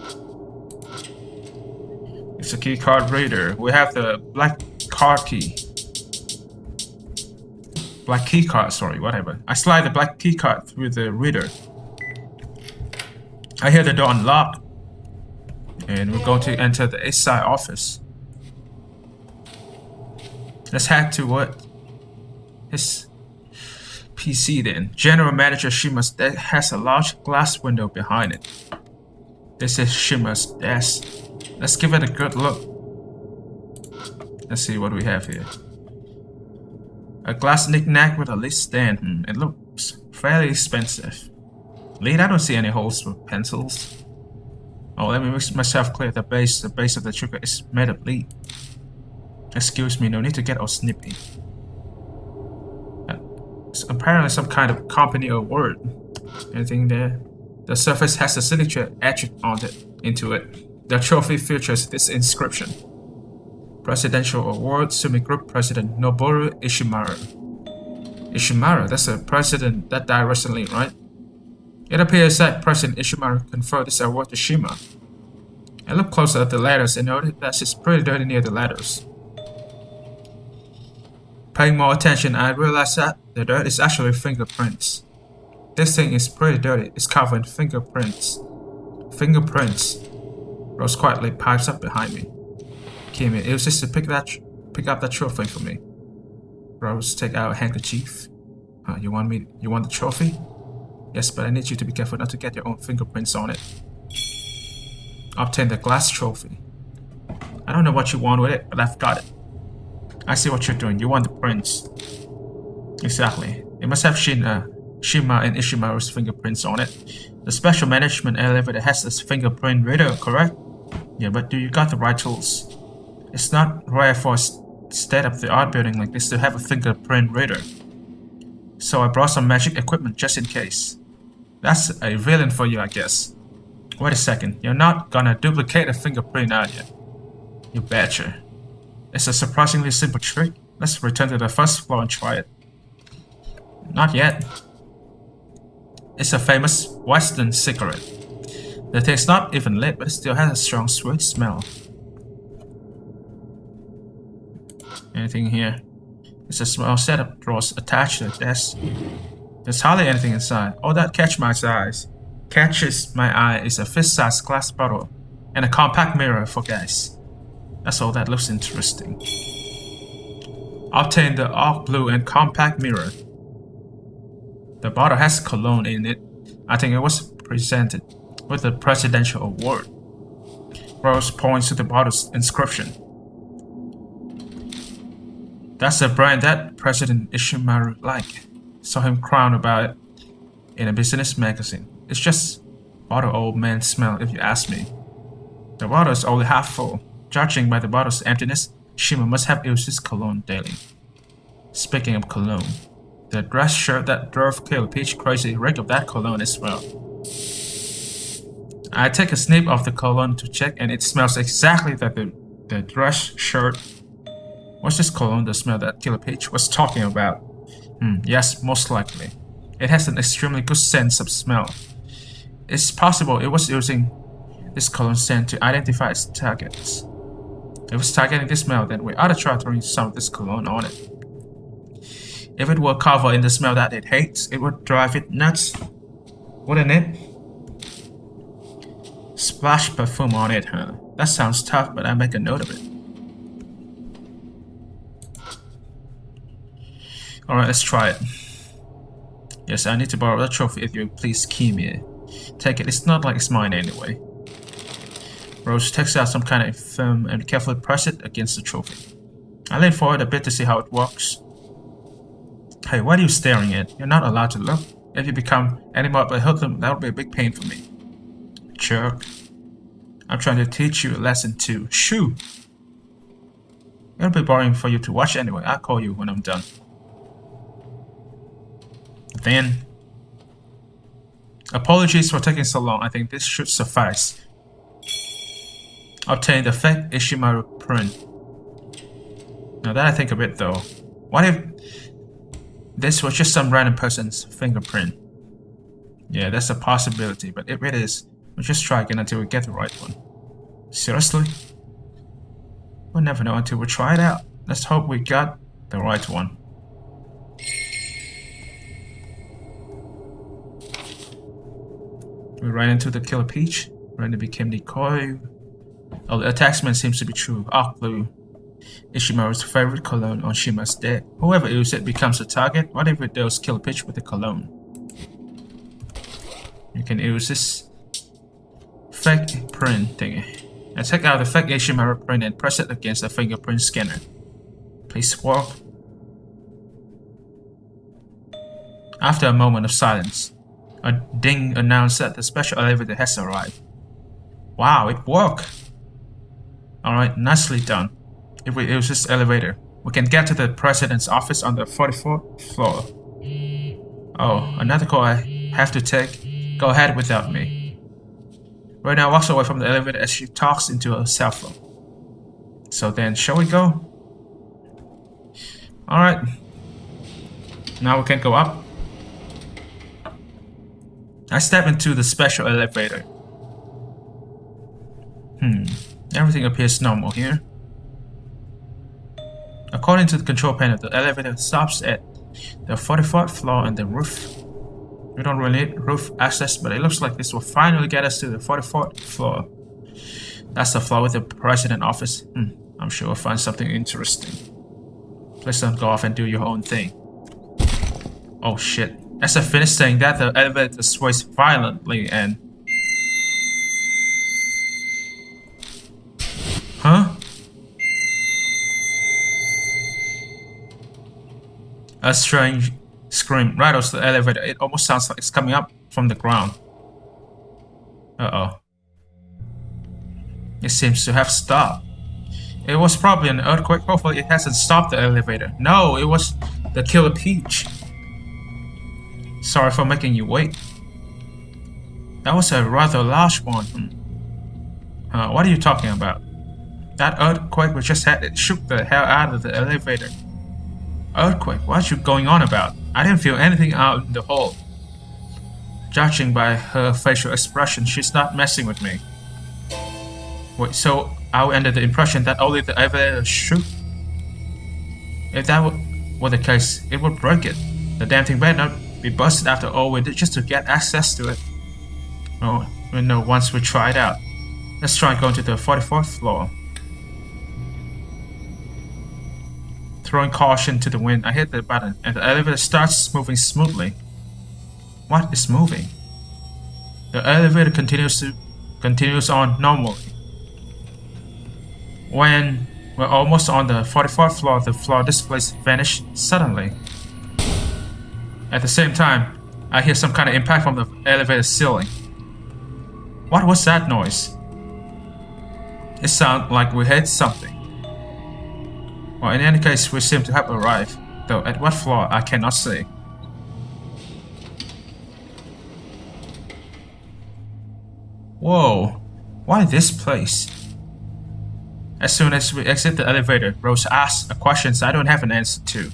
A: It's a key card reader. We have the black card key. Black key card, sorry, whatever. I slide the black key card through the reader. I hear the door unlocked. And we're going to enter the East Side office. Let's head toward his PC then. General Manager Shima's desk has a large glass window behind it. This is Shima's desk. Let's give it a good look. Let's see what we have here. A glass knick-knack with a lid stand. It looks fairly expensive. Lead, I don't see any holes for pencils. Oh, let me make myself clear. The base of the trigger is made of lead. Excuse me, no need to get all snippy. It's apparently some kind of company or word. Anything there? The surface has a signature etched on it into it. The trophy features this inscription: Presidential Award, Sumi Group President Noboru Ishimaru. Ishimaru, that's the president that died recently, right? It appears that President Ishimaru conferred this award to Shima. I looked closer at the letters and noted that it's pretty dirty near the letters. Paying more attention, I realized that the dirt is actually fingerprints. This thing is pretty dirty. It's covered in fingerprints. Fingerprints. Rose quietly pipes up behind me. Kimi, it was just to pick up that trophy for me. Rose, take out a handkerchief. You want the trophy? Yes, but I need you to be careful not to get your own fingerprints on it. Obtain the glass trophy. I don't know what you want with it, but I've got it. I see what you're doing. You want the prints. Exactly. It must have Shima and Ishimaru's fingerprints on it. The special management elevator has this fingerprint reader, correct? Yeah, but do you got the right tools? It's not rare for a state-of-the-art building like this to have a fingerprint reader. So I brought some magic equipment just in case. That's a villain for you, I guess. Wait a second, you're not gonna duplicate a fingerprint, are you? You betcha. It's a surprisingly simple trick. Let's return to the first floor and try it. Not yet. It's a famous Western cigarette. The thing's not even lit, but it still has a strong sweet smell. Anything here? It's a small set of drawers attached to the desk. There's hardly anything inside. All that catches my eye is a fist-sized glass bottle and a compact mirror for guys. That's all that looks interesting. Obtain the arc blue and compact mirror. The bottle has cologne in it. I think it was presented with the presidential award. Rose points to the bottle's inscription. That's the brand that President Ishimaru liked. Saw him crown about it in a business magazine. It's just bottle old man smell if you ask me. The bottle is only half full. Judging by the bottle's emptiness, Shima must have used his cologne daily. Speaking of cologne, the dress shirt that drove Killer Peach crazy reeked of that cologne as well. I take a sniff of the cologne to check, and it smells exactly like the dress shirt. Was this cologne the smell that Killer Peach was talking about? Yes, most likely. It has an extremely good sense of smell. It's possible it was using this cologne scent to identify its targets. If it was targeting this smell, then we ought to try throwing some of this cologne on it. If it were covered in the smell that it hates, it would drive it nuts, wouldn't it? Splash perfume on it, huh? That sounds tough, but I'll make a note of it. Alright, let's try it. Yes, I need to borrow the trophy if you please, Kimi. Take it, it's not like it's mine anyway. Rose takes out some kind of film and carefully press it against the trophy. I lean forward a bit to see how it works. Hey, what are you staring at? You're not allowed to look. If you become any more of a hoodlum, that would be a big pain for me. Jerk. I'm trying to teach you a lesson too. Shoo! It'll be boring for you to watch anyway. I'll call you when I'm done. Then... Apologies for taking so long. I think this should suffice. Obtain the fake Ishimaru print. Now that I think of it though, what if this was just some random person's fingerprint? Yeah, that's a possibility, but if it is, we'll just try again until we get the right one. Seriously? We'll never know until we try it out. Let's hope we got the right one. We ran into the Killer Peach. Randy became decoy. Oh, the attachment seems to be true. Arc Blue. Ishimaru's favorite cologne on Shima's dead. Whoever uses it becomes a target. What if it does Killer Peach with the cologne? You can use this fake print thingy. And take out the fake Ishimaru print and press it against the fingerprint scanner. Please work. After a moment of silence, a ding announced that the special elevator has arrived. Wow, it worked! Alright, nicely done. If we use this elevator, we can get to the president's office on the 44th floor. Oh, another call I have to take. Go ahead without me. Reina walks away from the elevator as she talks into her cell phone. So then, shall we go? Alright. Now we can go up. I step into the special elevator. Everything appears normal here. According to the control panel, the elevator stops at the 44th floor and the roof. We don't really need roof access, but it looks like this will finally get us to the 44th floor. That's the floor with the president office. I'm sure we'll find something interesting. Please don't go off and do your own thing. Oh shit. As I finish saying that, the elevator sways violently and... Huh? A strange scream rattles the elevator. It almost sounds like it's coming up from the ground. Uh-oh. It seems to have stopped. It was probably an earthquake. Hopefully it hasn't stopped the elevator. No, it was the Killer Peach. Sorry for making you wait. That was a rather large one. What are you talking about? That earthquake we just had, it shook the hell out of the elevator. Earthquake? What are you going on about? I didn't feel anything out in the hole. Judging by her facial expression, she's not messing with me. Wait, so I was under the impression that only the elevator shook? If that were the case, it would break it. The damn thing better not be busted after all we did just to get access to it. Oh, we know once we try it out. Let's try going to the 44th floor. Throwing caution to the wind, I hit the button and the elevator starts moving smoothly. What is moving? The elevator continues on normally. When we're almost on the 44th floor, the floor displays vanish suddenly. At the same time, I hear some kind of impact from the elevator ceiling. What was that noise? It sounded like we hit something. Well, in any case, we seem to have arrived, though at what floor I cannot say. Whoa, why this place? As soon as we exit the elevator, Rose asks a question I don't have an answer to.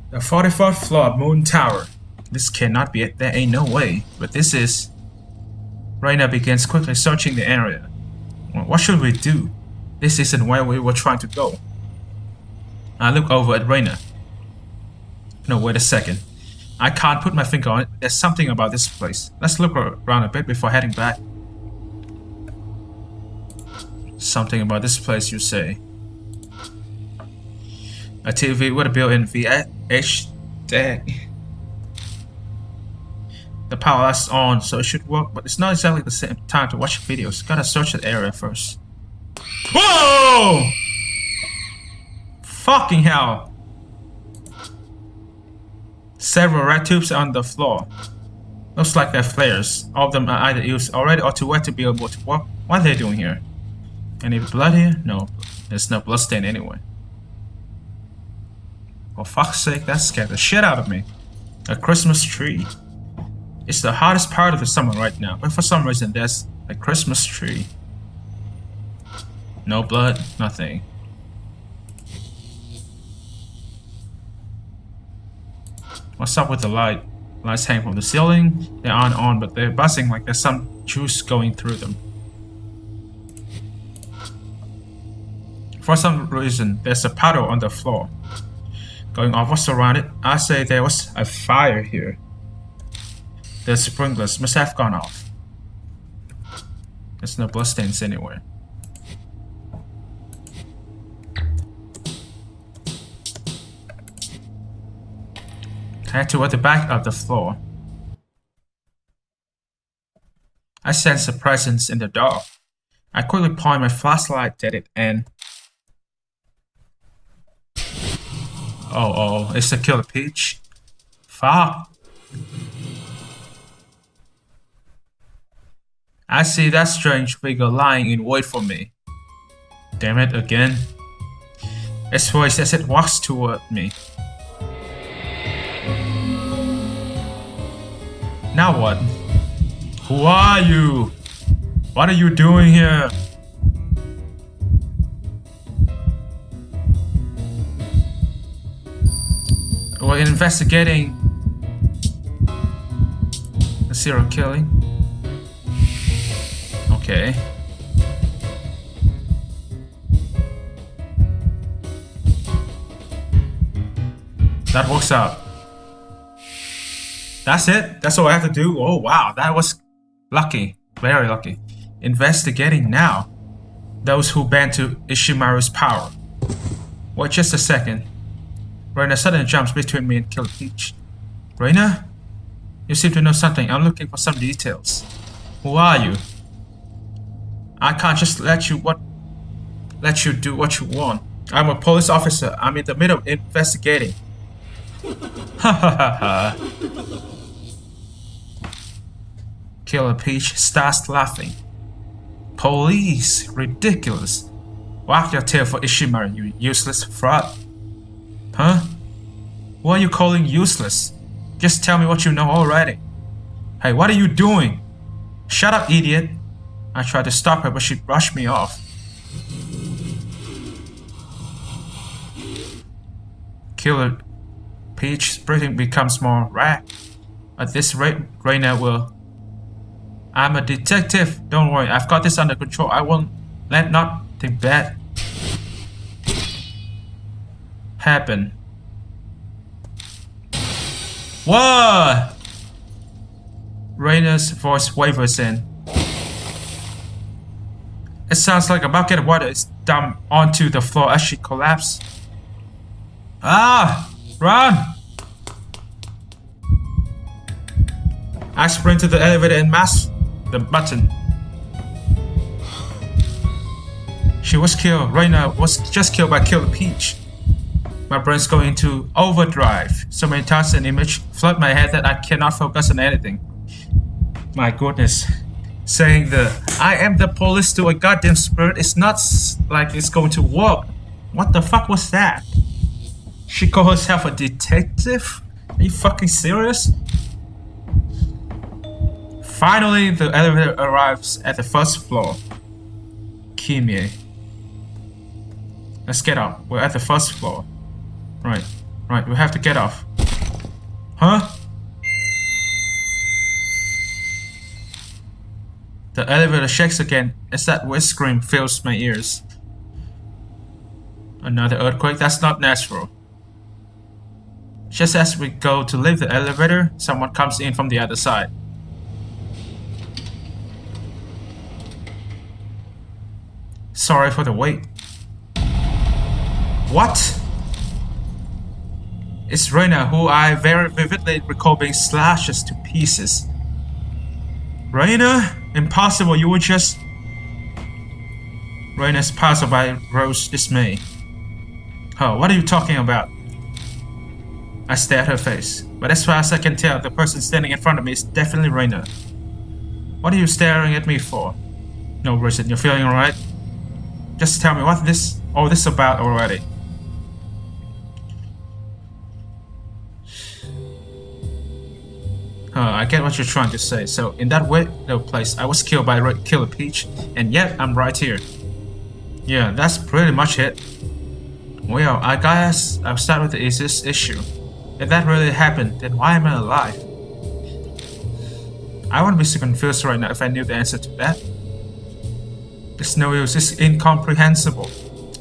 A: The 44th floor Moon Tower. This cannot be it. There ain't no way. But this is. Raina begins quickly searching the area. Well, what should we do? This isn't where we were trying to go. I look over at Raina. No, wait a second. I can't put my finger on it. There's something about this place. Let's look around a bit before heading back. Something about this place, you say? A TV with a built-in VH deck. The power is on, so it should work, but it's not exactly the same time to watch videos. Gotta search that area first. Whoa! Fucking hell! Several red tubes on the floor. Looks like they're flares. All of them are either used already or too wet to be able to work. What are they doing here? Any blood here? No, there's no blood stain anyway. For fuck's sake, that scared the shit out of me. A Christmas tree. It's the hottest part of the summer right now, but for some reason there's a Christmas tree. No blood, nothing. What's up with the light? Lights hang from the ceiling. They aren't on, but they're buzzing like there's some juice going through them. For some reason, there's a puddle on the floor. Going off what's around it, I say there was a fire here. The sprinklers must have gone off. There's no bloodstains anywhere. Head toward the back of the floor. I sense a presence in the dark. I quickly point my flashlight at it and... Oh, it's the Killer Peach. Fuck. I see that strange figure lying in wait for me. Damn it, again. Its voice as it walks toward me. Now what? Who are you? What are you doing here? We're investigating a serial killing. Okay. That works out. That's it? That's all I have to do? Oh wow, that was lucky. Very lucky. Investigating now. Those who bend to Ishimaru's power. Wait just a second. Raina suddenly jumps between me and Killer Peach. Raina? You seem to know something. I'm looking for some details. Who are you? I can't just let you do what you want. I'm a police officer. I'm in the middle of investigating. Ha ha ha ha. Killer Peach starts laughing. Police? Ridiculous. Wag your tail for Ishimaru, you useless fraud. Huh? What are you calling useless? Just tell me what you know already. Hey, what are you doing? Shut up, idiot. I tried to stop her, but she brushed me off. Killer Peach's breathing becomes more rapid. At this rate, Raina will... I'm a detective. Don't worry, I've got this under control. I won't let nothing bad happen. What? Raina's voice wavers in. It sounds like a bucket of water is dumped onto the floor as she collapses. Ah! Run! I sprint to the elevator and mash the button. She was killed. Raina was just killed by Killer Peach. My brain's going into overdrive. So many thoughts and images flood my head that I cannot focus on anything. My goodness. Saying I am the police to a goddamn spirit is not like it's going to work. What the fuck was that? She called herself a detective? Are you fucking serious? Finally, the elevator arrives at the first floor. Kimie. Let's get up. We're at the first floor. Right. Right, we have to get off. Huh? The elevator shakes again as that wet scream fills my ears. Another earthquake? That's not natural. Just as we go to leave the elevator, someone comes in from the other side. Sorry for the wait. What? It's Reina, who I very vividly recall being slashed to pieces. Reina? Impossible, you were just... Reina's puzzled by Rose's dismay. Oh, what are you talking about? I stare at her face, but as far as I can tell, the person standing in front of me is definitely Reina. What are you staring at me for? No reason, you're feeling alright? Just tell me what this about already. I get what you're trying to say. So, in that window place, I was killed by Killer Peach, and yet I'm right here. Yeah, that's pretty much it. Well, I guess I'll start with the easiest issue. If that really happened, then why am I alive? I wouldn't be so confused right now if I knew the answer to that. It's no use, it's incomprehensible.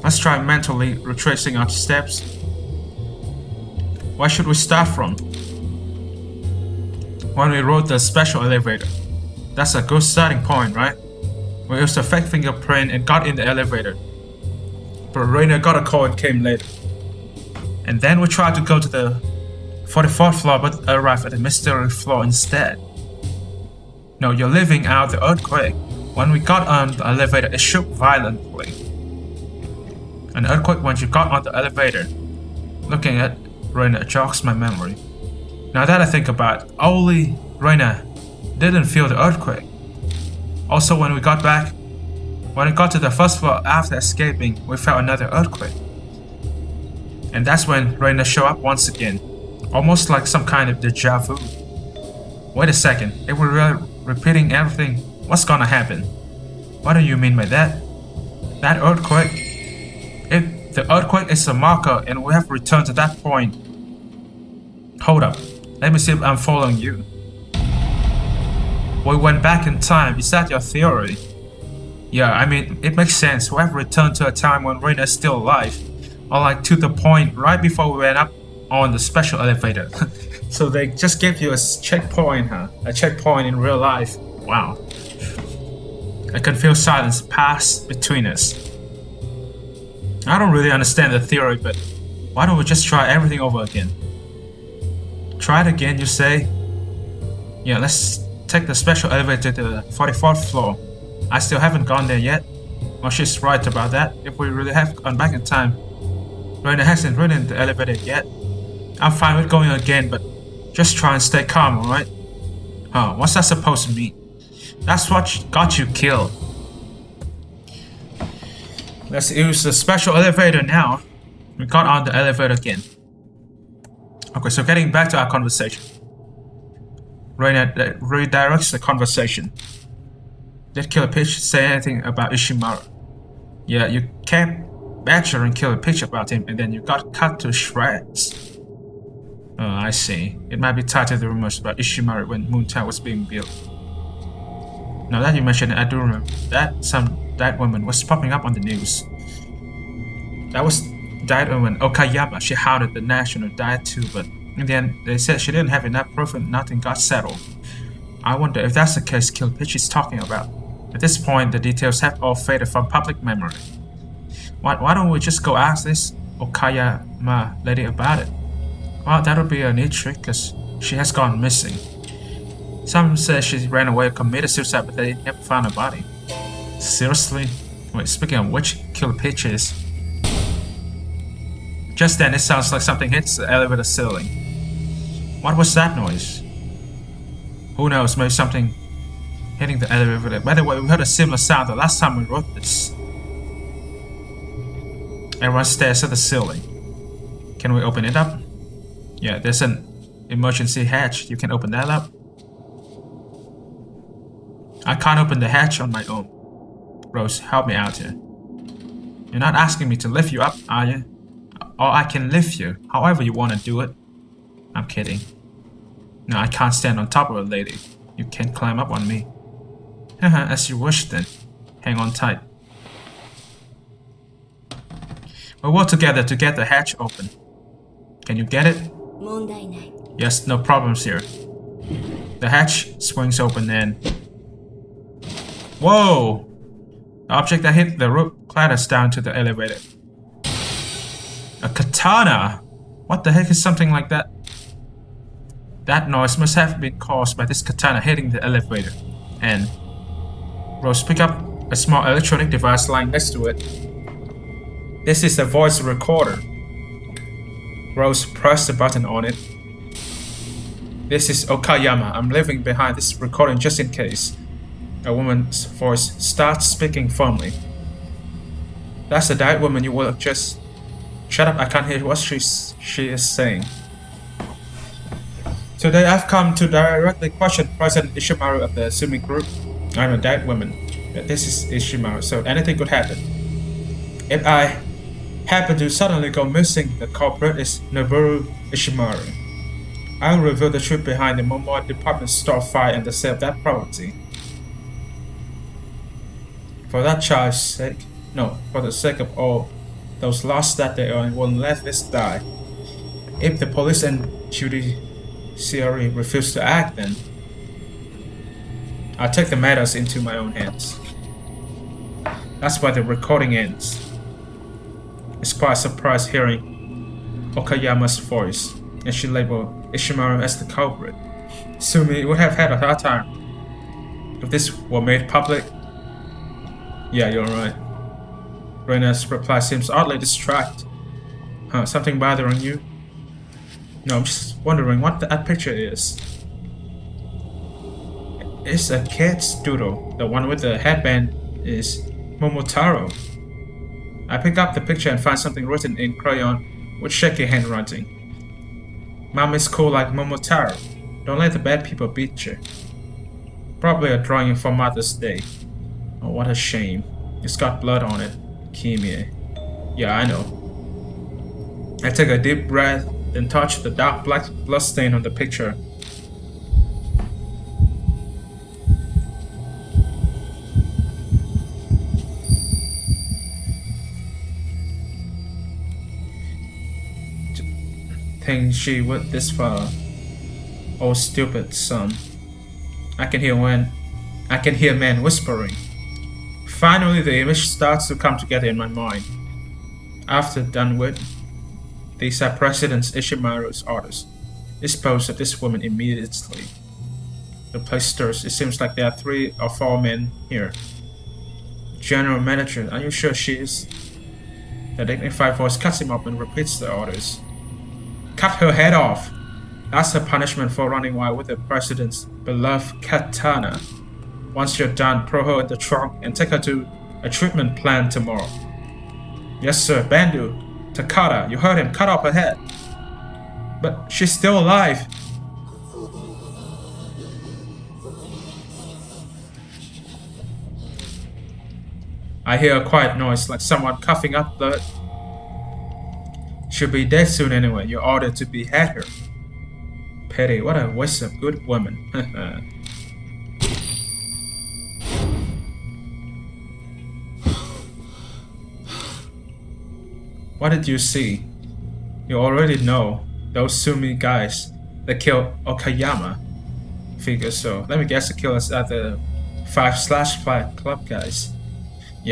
A: Let's try mentally retracing our steps. Where should we start from? When we rode the special elevator. That's a good starting point, right? We used a fake fingerprint and got in the elevator. But Reina got a call and came later. And then we tried to go to the 44th floor but arrived at the mystery floor instead. No, you're leaving out the earthquake. When we got on the elevator, it shook violently. An earthquake when you got on the elevator. Looking at Reina jogs my memory. Now that I think about it, only Reina didn't feel the earthquake. Also, when we got to the first floor after escaping, we felt another earthquake. And that's when Reina showed up once again, almost like some kind of deja vu. Wait a second, if we're really repeating everything, what's gonna happen? What do you mean by that? That earthquake? If the earthquake is a marker and we have returned to that point... Hold up, let me see if I'm following you. We went back in time, is that your theory? Yeah, I mean, it makes sense. We have returned to a time when Reina is still alive. Or like to the point right before we went up on the special elevator. So they just gave you a checkpoint, huh? A checkpoint in real life. Wow. I can feel silence pass between us. I don't really understand the theory, but why don't we just try everything over again? Try it again, you say? Yeah, let's take the special elevator to the 44th floor. I still haven't gone there yet. Well, she's right about that. If we really have gone back in time, Reina hasn't ridden the elevator yet. I'm fine with going again, but just try and stay calm, alright? Huh, what's that supposed to mean? That's what got you killed. Let's use the special elevator now. We got on the elevator again. Okay, so getting back to our conversation. Reina redirects the conversation. Did Killer Peach say anything about Ishimaru? Yeah, you kept badgering Killer Peach about him and then you got cut to shreds. Oh, I see. It might be tied to the rumors about Ishimaru when Moontown was being built. Now that you mention it, I do remember that woman was popping up on the news. That was died when Okayama, she hounded the National died too, but in the end they said she didn't have enough proof and nothing got settled. I wonder if that's the case Killer Peach is talking about. At this point, the details have all faded from public memory. Why don't we just go ask this Okayama lady about it? Well, that would be a neat trick because she has gone missing. Some say she ran away and committed suicide, but they never found her body. Seriously? Wait, speaking of which, Killer Peach is... Just then, it sounds like something hits the elevator ceiling. What was that noise? Who knows, maybe something hitting the elevator. By the way, we heard a similar sound the last time we wrote this. Everyone stares at the ceiling. Can we open it up? Yeah, there's an emergency hatch. You can open that up. I can't open the hatch on my own. Rose, help me out here. You're not asking me to lift you up, are you? Or I can lift you, however you want to do it. I'm kidding. No, I can't stand on top of a lady. You can't climb up on me. Haha, as you wish then. Hang on tight. We'll work together to get the hatch open. Can you get it? Yes, no problems here. The hatch swings open and... Whoa! The object that hit the roof clatters down to the elevator. A katana! What the heck is something like that? That noise must have been caused by this katana hitting the elevator. And Rose picked up a small electronic device lying next to it. This is a voice recorder. Rose pressed the button on it. This is Okayama. I'm leaving behind this recording just in case. A woman's voice starts speaking firmly. That's the diet woman you will just... Shut up, I can't hear what she is saying. Today I've come to directly question President Ishimaru of the Sumi Group. I'm a diet woman. This is Ishimaru, so anything could happen. If I happen to suddenly go missing, the culprit is Noboru Ishimaru. I'll reveal the truth behind the Momoa department store fire and the sale of that property. For that child's sake, no, for the sake of all those lost that they are, won't let this die. If the police and judiciary refuse to act, then I'll take the matters into my own hands. That's why the recording ends. It's quite a surprise hearing Okayama's voice, and she labeled Ishimaru as the culprit. Sumi would have had a hard time if this were made public. Yeah, you're right. Reina's reply seems oddly distracted. Huh, something bothering you? No, I'm just wondering what that picture is. It's a kid's doodle. The one with the headband is Momotaro. I pick up the picture and find something written in crayon with shaky handwriting. Mom is cool like Momotaro. Don't let the bad people beat you. Probably a drawing for Mother's Day. Oh, what a shame. It's got blood on it. Kimie. Yeah, I know. I take a deep breath, then touch the dark black blood stain on the picture. Think she went this far. Oh, stupid son. I can hear man whispering. Finally, the image starts to come together in my mind. After done with, these are President Ishimaru's orders. Dispose of this woman immediately. The place stirs. It seems like there are 3 or 4 men here. General Manager, are you sure she is? The dignified voice cuts him up and repeats the orders. Cut her head off. That's her punishment for running wild with the President's beloved katana. Once you're done, throw her in the trunk and take her to a treatment plant tomorrow. Yes, sir. Bandu. Takada, you heard him. Cut off her head. But she's still alive. I hear a quiet noise like someone coughing up blood. She'll be dead soon anyway. You're ordered to behead her. Pity, what a waste of good woman. What did you see? You already know. Those Sumi guys that killed Okayama. Figure so. Let me guess, the killers are the 5/5 club guys.